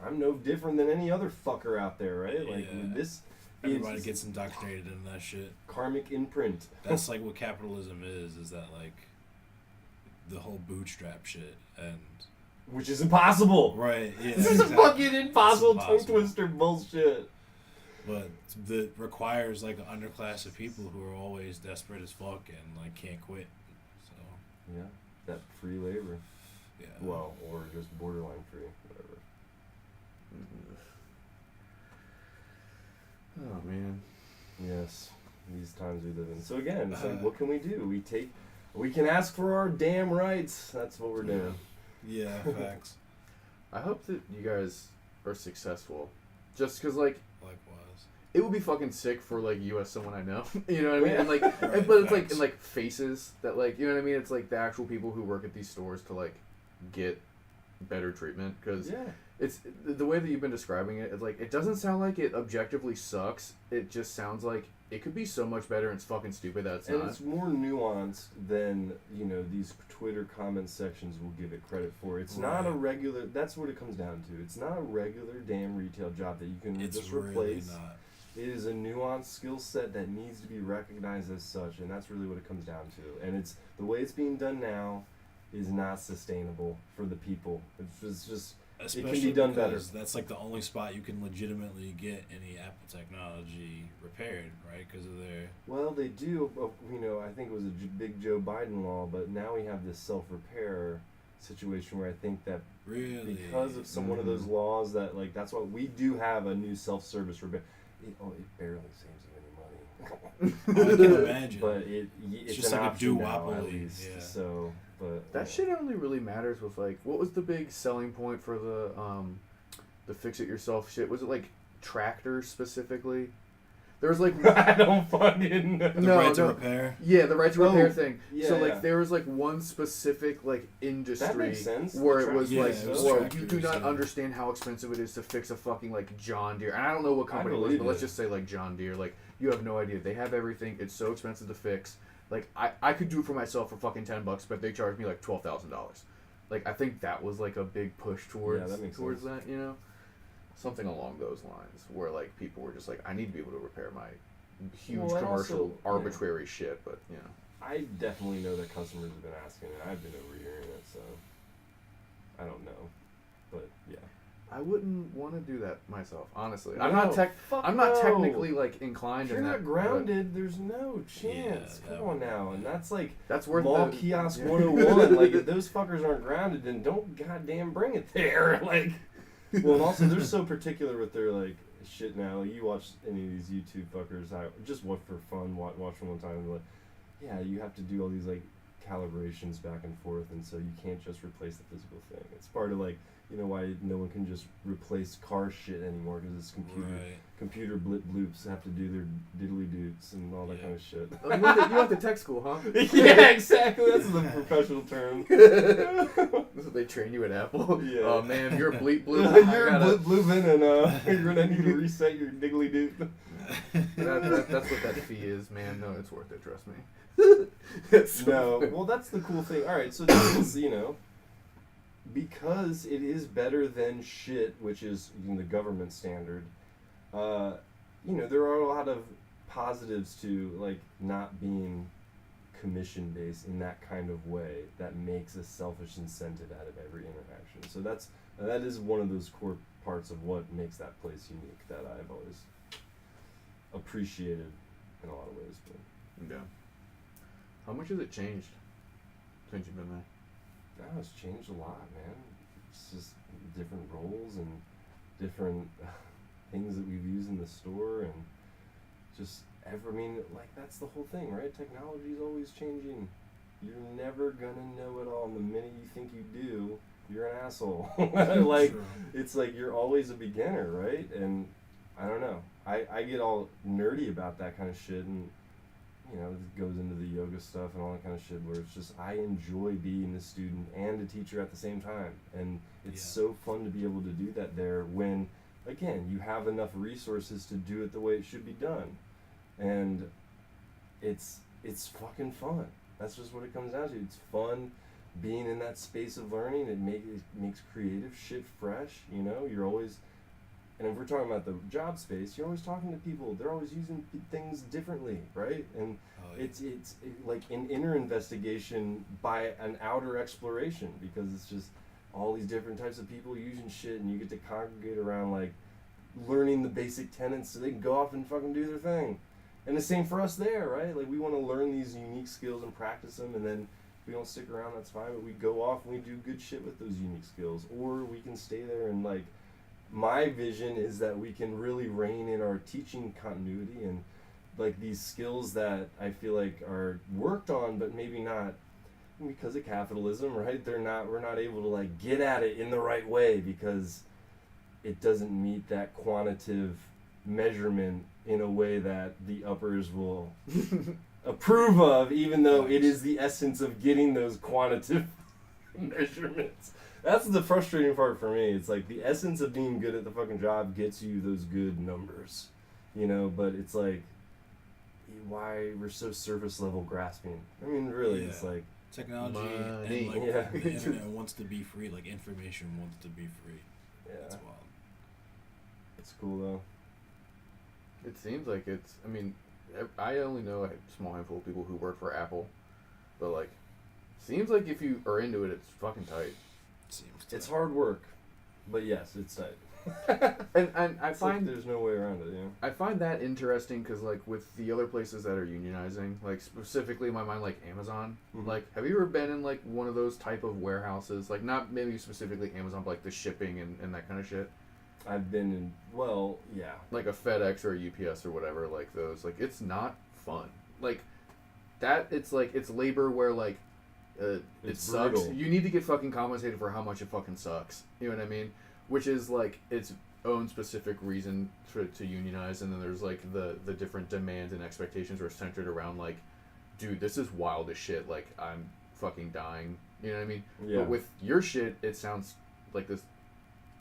I'm no different than any other fucker out there, right? Like, Yeah. this Everybody is gets indoctrinated into that shit. karmic imprint. That's like what capitalism is that like the whole bootstrap shit and Which is impossible! right, yeah. This is a fucking impossible It's tongue impossible. twister bullshit. But that requires like an underclass of people who are always desperate as fuck and like can't quit. So Yeah, that free labor. yeah. Well, or just borderline free, whatever. oh man. Yes, these times we live in. So again, it's like, Uh, what can we do? We can ask for our damn rights. That's what we're doing. Yeah, facts. I hope that you guys are successful. Just because, like, Likewise. it would be fucking sick for, like, you as someone I know. You know what I mean? Yeah. And, like, Right, but it's, like, facts. in, like, faces that, like, you know what I mean? It's, like, the actual people who work at these stores to, like, get better treatment. Because Yeah. it's the way that you've been describing it, it's, like, it doesn't sound like it objectively sucks. It just sounds like it could be so much better and it's fucking stupid that it's And not. it's more nuanced than, you know, these Twitter comment sections will give it credit for. It's not a Right. regular, that's what it comes down to. It's not a regular damn retail job that you can It's just really replace. not. It is a nuanced skill set that needs to be recognized as such, and that's really what it comes down to. And it's the way it's being done now is not sustainable for the people. It's just Especially it can be done better. because that's like the only spot you can legitimately get any Apple technology repaired, right? Because of their Well, they do. You know, I think it was a big Joe Biden law, but now we have this self-repair situation where I think that Really? because of some one of those laws that like that's why we do have a new self-service repair. It barely saves you any money. Oh, I can imagine. But it's just an like a option now, duopoly, at least. yeah. So, but That shit only really matters with like what was the big selling point for the fix it yourself shit? Was it like tractors specifically? There was like I don't fucking know. The right to repair. Yeah, the right to repair thing. Yeah, so like yeah. there was like one specific like industry That makes sense. where The it was Yeah, like, it was well, tractors, you do not yeah. understand how expensive it is to fix a fucking like John Deere. And I don't know what company it was, believe but let's it. just say like John Deere. Like you have no idea. They have everything. It's so expensive to fix. Like I could do it for myself for fucking $10, but they charge me like $12,000. Like I think that was like a big push towards that makes towards sense. that, you know, something along those lines where like people were just like, I need to be able to repair my huge Well, and commercial also, yeah. arbitrary shit, but you know. I definitely know that customers have been asking, and I've been overhearing it, so I don't know, but yeah. I wouldn't want to do that myself, honestly. No, I'm not fuck I'm not no. technically like inclined If you're in not that. grounded, there's no chance. Yeah, Come on now, and that's like That's worth Mall the Kiosk yeah. 101. Like if those fuckers aren't grounded, then don't goddamn bring it there. Like, well, and also they're so particular with their like shit now. You watch any of these YouTube fuckers, just what for fun, watch them one time. And like, yeah, you have to do all these like calibrations back and forth, and so you can't just replace the physical thing. It's part of like, you know, why no one can just replace car shit anymore because it's computer blip bloops have to do their diddly doots and all that Yeah. kind of shit. Oh, you went to tech school, huh? Yeah, exactly. That's the professional term. That's what they train you at Apple. Yeah. Oh man, you're a bleep bloop. You're blip blooping, and you're gonna need to reset your diggly doot. That's what that fee is, man. No, it's worth it. Trust me. It's so No, funny. well, that's the cool thing. All right, so this is, you know, because it is better than shit, which is the government standard. You know, there are a lot of positives to like not being commission based in that kind of way that makes a selfish incentive out of every interaction. So that is one of those core parts of what makes that place unique that I've always appreciated in a lot of ways. But Yeah. How much has it changed since you've been there? no, it's changed a lot, man. It's just different roles and different things that we've used in the store, and just I mean, like that's the whole thing, right? Technology is always changing. You're never gonna know it all, and the minute you think you do, you're an asshole. Like True. it's like you're always a beginner, right? And I don't know. I get all nerdy about that kind of shit, and you know, it goes into the yoga stuff and all that kind of shit where it's just I enjoy being a student and a teacher at the same time, and it's so fun to be able to do that there when again you have enough resources to do it the way it should be done, and it's fucking fun. That's just what it comes down to. It's fun being in that space of learning. It makes creative shit fresh, you know. You're always, and if we're talking about the job space, you're always talking to people. They're always using things differently, right? And it's like an inner investigation by an outer exploration, because it's just all these different types of people using shit, and you get to congregate around like learning the basic tenets so they can go off and fucking do their thing. And the same for us there, right? Like we want to learn these unique skills and practice them, and then if we don't stick around, that's fine, but we go off and we do good shit with those unique skills, or we can stay there and like. My vision is that we can really rein in our teaching continuity and like these skills that I feel like are worked on but maybe not because of capitalism, right? We're not able to like get at it in the right way because it doesn't meet that quantitative measurement in a way that the uppers will approve of, even though it is the essence of getting those quantitative measurements. That's the frustrating part for me. It's like the essence of being good at the fucking job gets you those good numbers, you know, but it's like why we're so surface level grasping. I mean, really, it's like technology money. and like Yeah. the internet wants to be free, like information wants to be free. yeah, That's wild. it's cool though. It seems like it's. I mean, I only know a small handful of people who work for Apple, but like, seems like if you are into it, it's fucking tight. Seems It's hard work, but yes, it's tight. and I It's like find there's no way around it. I find that interesting because, like, with the other places that are unionizing, like, specifically in my mind, like, Amazon, like, have you ever been in, like, one of those type of warehouses? Like, not maybe specifically Amazon, but, like, the shipping and that kind of shit? I've been in, well, yeah. Like a FedEx or a UPS or whatever, like, those. Like, it's not fun. Like, that, it's, like, it's labor where, like, it sucks. Brutal. You need to get fucking compensated for how much it fucking sucks. You know what I mean? Which is, like, its own specific reason to unionize, and then there's, like, the different demands and expectations are centered around, like, dude, this is wild as shit. Like, I'm fucking dying. You know what I mean? Yeah. But with your shit, it sounds like this.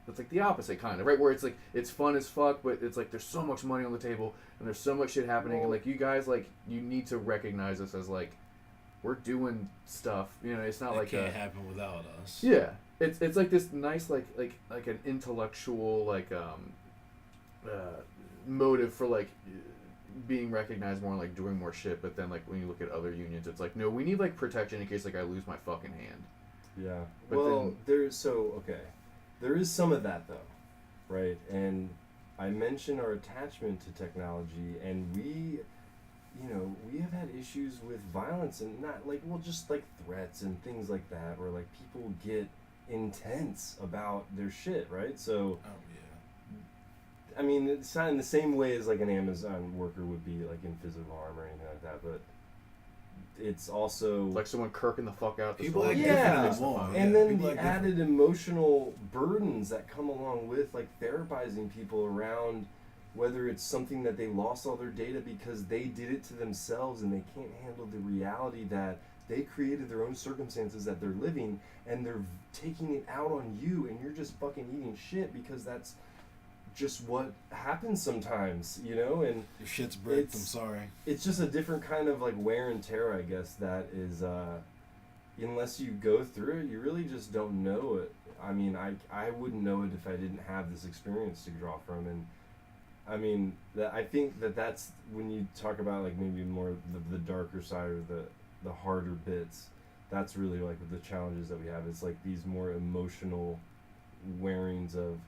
It's like the opposite kind of, right? Where it's like, it's fun as fuck, but it's like there's so much money on the table, and there's so much shit happening, and, like, you guys, like, you need to recognize us as, like, we're doing stuff. You know, it's not like it can't happen without us. Yeah. It's like this nice, like an intellectual, like, motive for, like, being recognized more and, like, doing more shit, but then, like, when you look at other unions, it's like, no, we need, like, protection in case, like, I lose my fucking hand. Yeah. But well, there is some of that, though, right? And I mentioned our attachment to technology, and we have had issues with violence, and not, like, well, just, like, threats and things like that, where, like, people get intense about their shit, right? So, I mean, it's not in the same way as, like, an Amazon worker would be, like, in physical harm or anything like that, but it's also Like someone kirking the fuck out. People store. like yeah, different. and Yeah, then people the like different. added emotional burdens that come along with, like, therapizing people around whether it's something that they lost all their data because they did it to themselves and they can't handle the reality that they created their own circumstances that they're living, and they're taking it out on you, and you're just fucking eating shit because that's just what happens sometimes, you know? And Your shit's bricked, I'm sorry. it's just a different kind of, like, wear and tear, I guess, that is, unless you go through it, you really just don't know it. I mean, I wouldn't know it if I didn't have this experience to draw from, and I mean, I think that's when you talk about, like, maybe more the darker side or the harder bits, that's really, like, the challenges that we have. It's, like, these more emotional wearings of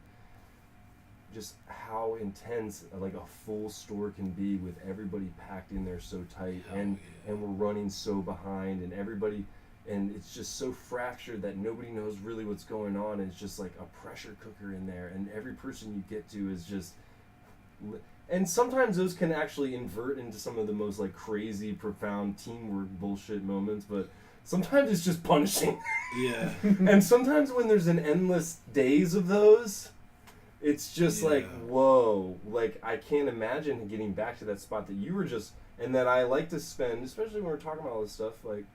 just how intense, like, a full store can be with everybody packed in there so tight, and we're running so behind, and everybody, and it's just so fractured that nobody knows really what's going on, and it's just like a pressure cooker in there, and every person you get to is just, and sometimes those can actually invert into some of the most, like, crazy, profound teamwork bullshit moments, but sometimes it's just punishing. Yeah. And sometimes when there's an endless days of those, it's just like, whoa, like, I can't imagine getting back to that spot that you were just, and that I like to spend, especially when we're talking about all this stuff, like,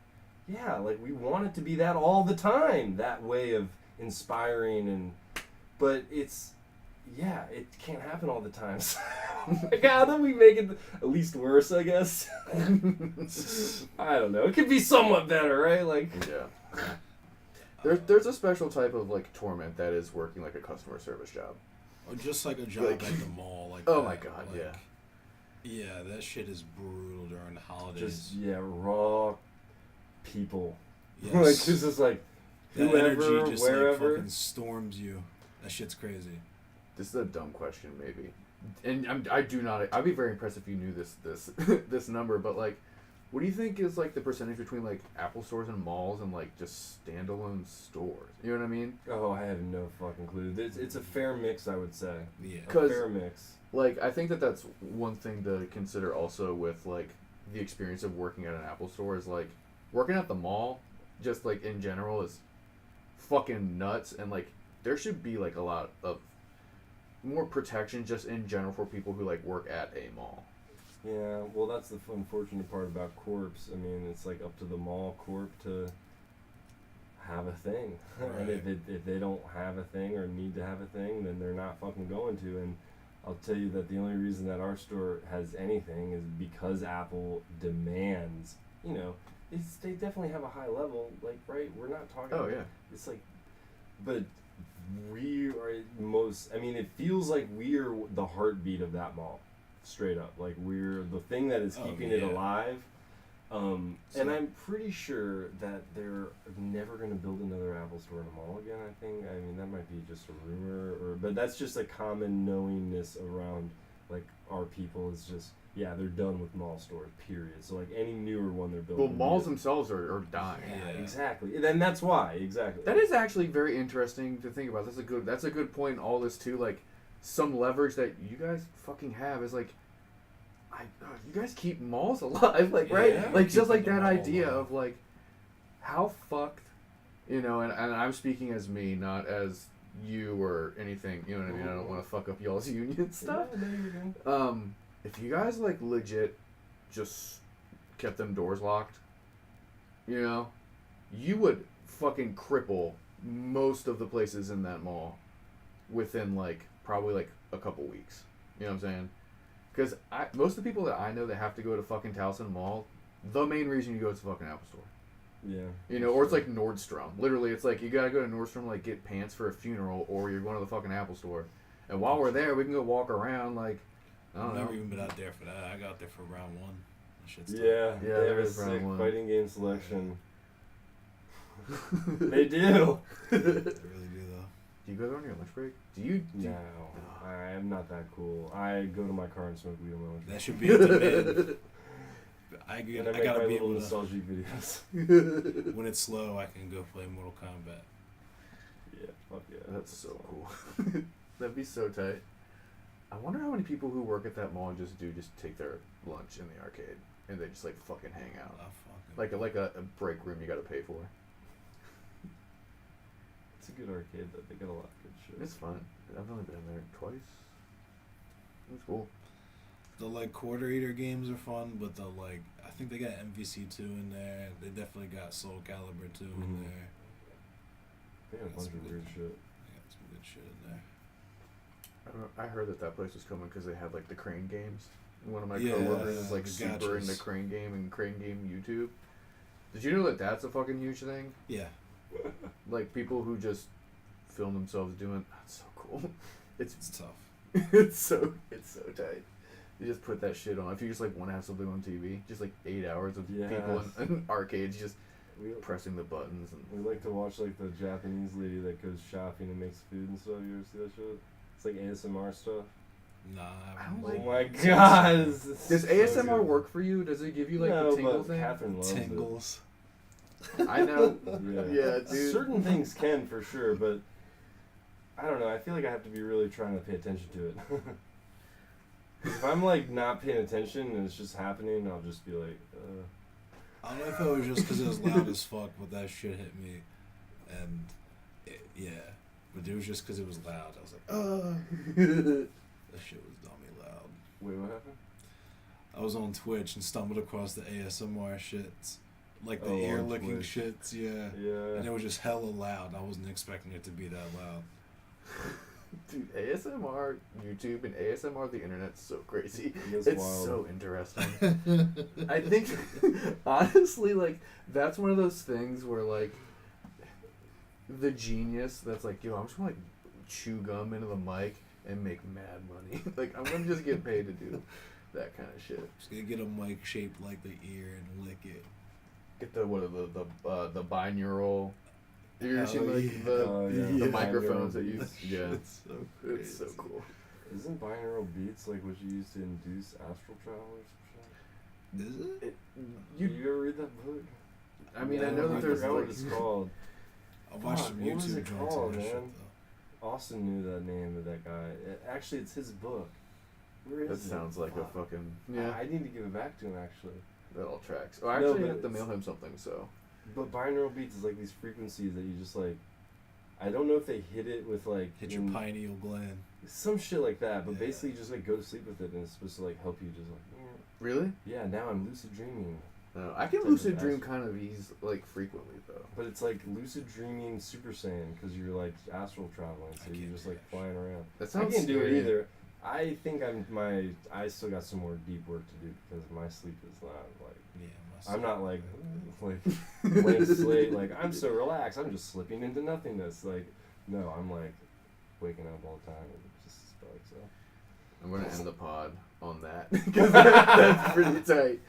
yeah, like, we want it to be that all the time, that way of inspiring, and, but it's, yeah, it can't happen all the time. Like, how do we make it at least worse, I guess? I don't know. It could be somewhat better, right? Like, yeah. There's a special type of, like, torment that is working, like, a customer service job. Or just, like, a job Like, at the mall. Like, oh that. my God, like, yeah. Yeah, that shit is brutal during the holidays. just, yeah, raw people. Yes. Like, it's just like, that whoever, energy just, wherever. like, fucking storms you. That shit's crazy. This is a dumb question, maybe, and I do not. I'd be very impressed if you knew this this number. But, like, what do you think is, like, the percentage between, like, Apple stores and malls and, like, just standalone stores? You know what I mean? Oh, I have no fucking clue. It's a fair mix, I would say. Yeah. A fair mix. Like, I think that's one thing to consider also with, like, the experience of working at an Apple store is, like, working at the mall, just, like, in general, is fucking nuts. And, like, there should be, like, a lot of more protection just in general for people who, like, work at a mall. Yeah, well, that's the unfortunate part about corps. I mean, it's, like, up to the mall corp to have a thing. And if they don't have a thing or need to have a thing, then they're not fucking going to. And I'll tell you that the only reason that our store has anything is because Apple demands, you know, they definitely have a high level, like, right? We're not talking Oh, yeah. It's like, but we are I mean, it feels like we're the heartbeat of that mall, straight up. Like, we're the thing that is keeping it alive. And I'm pretty sure that they're never going to build another Apple store in a mall again, I think. I mean, that might be just a rumor, but that's just a common knowingness around, like, our people is just, yeah, they're done with mall stores, period. So, like, any newer one they're building. Well, malls themselves are dying. Yeah, exactly. And then that's why, exactly. That is actually very interesting to think about. That's a good point in all this, too. Like, some leverage that you guys fucking have is, like, you guys keep malls alive, like, right? Yeah, like, just like that mall idea alive. of, like, how fucked, you know, and I'm speaking as me, not as you or anything, you know what I mean? I don't want to fuck up y'all's union stuff. Yeah, no, you're good. If you guys, like, legit just kept them doors locked, you know, you would fucking cripple most of the places in that mall within, like, probably, like, a couple weeks. You know what I'm saying? Because most of the people that I know that have to go to fucking Towson Mall, the main reason you go is the fucking Apple Store. Yeah. You know, or it's like Nordstrom. Literally, it's like you gotta go to Nordstrom, like, get pants for a funeral, or you're going to the fucking Apple Store. And while we're there, we can go walk around, like, I don't I've know. never even been out there for that. I got there for round 1. That shit's tough. Yeah, Yeah, they there have a is round sick one. fighting game selection. They do. They really do, though. Do you go there on your lunch break? Do you? No, I'm not that cool. I go to my car and smoke weed on my lunch. That should be a debate. I And I make gotta my be little able to. nostalgic videos. When it's slow, I can go play Mortal Kombat. Yeah, fuck yeah. That's so cool. That'd be so tight. I wonder how many people who work at that mall just take their lunch in the arcade and they just, like, fucking hang out. Like a break room you gotta pay for. It's a good arcade though. They got a lot of good shit. It's fun. I've only been there twice. It's cool. The, like, quarter eater games are fun, but the, like, I think they got MVC2 in there. They definitely got Soul Calibur 2 in Mhm. there. They got a bunch of weird shit. They got some good shit in there. I heard that place was coming because they had, like, the crane games. One of my Yeah, coworkers is, like, the super into gotchas. crane game and crane game YouTube. Did you know that that's a fucking huge thing? Yeah. Like, people who just film themselves doing. That's so cool. It's tough. it's so tight. You just put that shit on. If you just, like, want to have something on TV, just, like, 8 hours of people in arcades just We pressing the buttons. And we like to watch, like, the Japanese lady that goes shopping and makes food and stuff. You ever see that shit? It's like ASMR stuff. Nah, I don't Oh like- my god! does ASMR work for you? Does it give you, like, no, the tingle but thing? Catherine loves Tingles. I know. it. Yeah, dude. Certain things can for sure, but I don't know. I feel like I have to be really trying to pay attention to it. If I'm, like, not paying attention and it's just happening, I'll just be like, I don't know if it was just because it was loud as fuck, but that shit hit me. And, yeah. But it was just because it was loud. I was like, that shit was dummy loud. Wait, what happened? I was on Twitch and stumbled across the ASMR shits. Like the Oh, ear on licking Twitch. shits, yeah. Yeah. And it was just hella loud. I wasn't expecting it to be that loud. Dude, ASMR, YouTube, and ASMR, the internet's so crazy. It's It's wild. so interesting. I think, honestly, like, that's one of those things where, like, the genius that's like, yo, I'm just gonna, like, chew gum into the mic and make mad money. Like, I'm gonna just get paid to do that kind of shit. Just gonna get a mic shaped like the ear and lick it. Get the binaural. Have you ever seen, Hell like, yeah. the Oh, yeah. the Yeah. microphones that Binaural you? beats. Yeah, It's so it's so crazy. cool. Isn't binaural beats like what you use to induce astral travel or some shit? Is it? You, Did you ever read that book? I mean, I No, know I that there's forgot like. what it's called. I watched Fuck, some what was YouTube it joints called, on that shit, man? though. Austin knew that name of that guy. Actually, it's his book. Where is That it? sounds like a Fuck. fucking yeah. I need to give it back to him actually. That all tracks. Oh, I No, actually but have to mail it's- him something. So But binaural beats is like these frequencies that you just like. I don't know if they hit it with like Hit your pineal gland. some shit like that, but Yeah. basically you just like go to sleep with it and it's supposed to like help you just like. really, Yeah, now I'm lucid dreaming, no, I can Type of lucid dream acid. kind of like frequently though. but it's like lucid dreaming Super Saiyan because you're like astral traveling, so I you're can't just do like that flying around. That I sounds can't do it scary. either. I think I still got some more deep work to do because my sleep is not like. Yeah, I'm not like blank slate. Like I'm so relaxed. I'm just slipping into nothingness. Like no, I'm like waking up all the time and just stuck. So I'm gonna end the pod on that because that's pretty tight.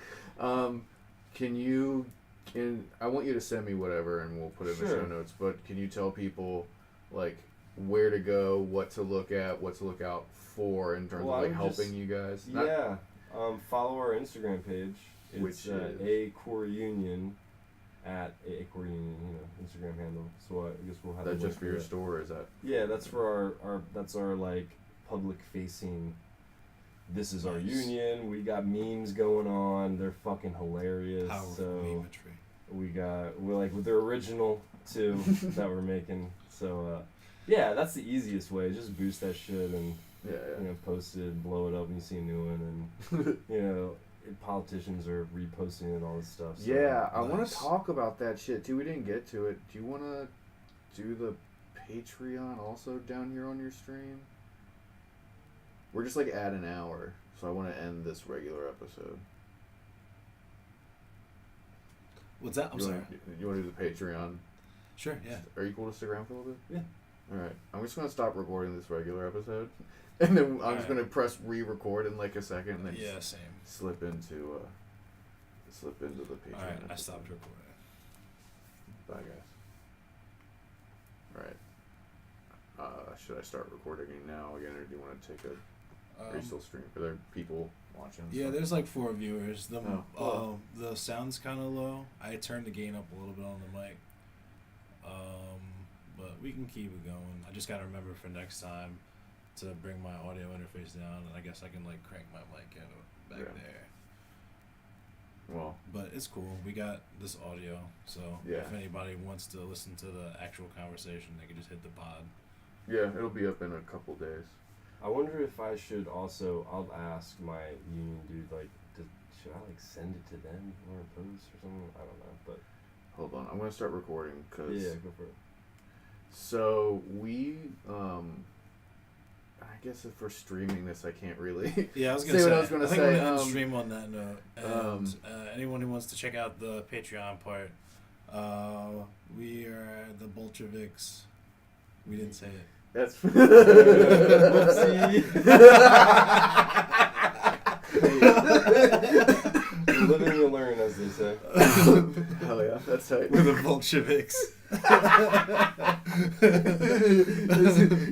I want you to send me whatever, and we'll put it in the Sure. show notes. But can you tell people, like, where to go, what to look at, what to look out for in terms Well, of I like would helping just- you guys? Yeah. Follow our Instagram page. It's Which is? A Core Union at A Core Union, Instagram handle. So I guess we'll have That a just link for your that. store, or is that? Yeah, that's for our like public facing. This is our Nice. union. We got memes going on. They're fucking hilarious. Powerful So memetry. we're like with the original too that we're making. So yeah, that's the easiest way. Just boost that shit and Yeah. post it, blow it up, and you see a new one, and politicians are reposting it, all this stuff. So. Yeah, I want Nice. to talk about that shit too. We didn't get to it. Do you want to do the Patreon also down here on your stream? We're just like at an hour, so I want to end this regular episode. What's that? I'm sorry. You want to do the Patreon? Sure, yeah. Are you cool to stick around for a little bit? Yeah. Alright. I'm just going to stop recording this regular episode. And then I'm just Alright. going to press re-record in like a second and then Yeah, just same. slip into the Patreon. Alright, I episode. stopped recording. Bye, guys. Alright. Should I start recording now again, or do you want to take a... Are you still streaming? Are there people watching? Yeah, stuff? there's like 4 viewers. Oh. The sound's kind of low. I turned the gain up a little bit on the mic. But we can keep it going. I just gotta remember for next time to bring my audio interface down, and I guess I can like crank my mic back Yeah. there. Well, But it's cool. We got this audio, so Yeah. if anybody wants to listen to the actual conversation, they can just hit the pod. yeah, it'll be up in a couple days. I wonder if I should also. I'll ask my union dude. Like, should I like send it to them or a post or something? I don't know, but Hold on, I'm gonna start recording because. yeah, go for it. So we, I guess if we're streaming this, I can't really. Yeah, I was say gonna what say. I was gonna I think say. we're gonna end stream on that note. And um, anyone who wants to check out the Patreon part, we are the Baltsheviks. We didn't say it. That's. Living you learn, as they say. Hell yeah, that's tight. We're the Baltsheviks.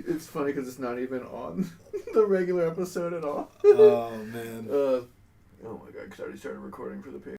It's funny because it's not even on the regular episode at all. Oh man. Oh my god, because I already started recording for the Patreon.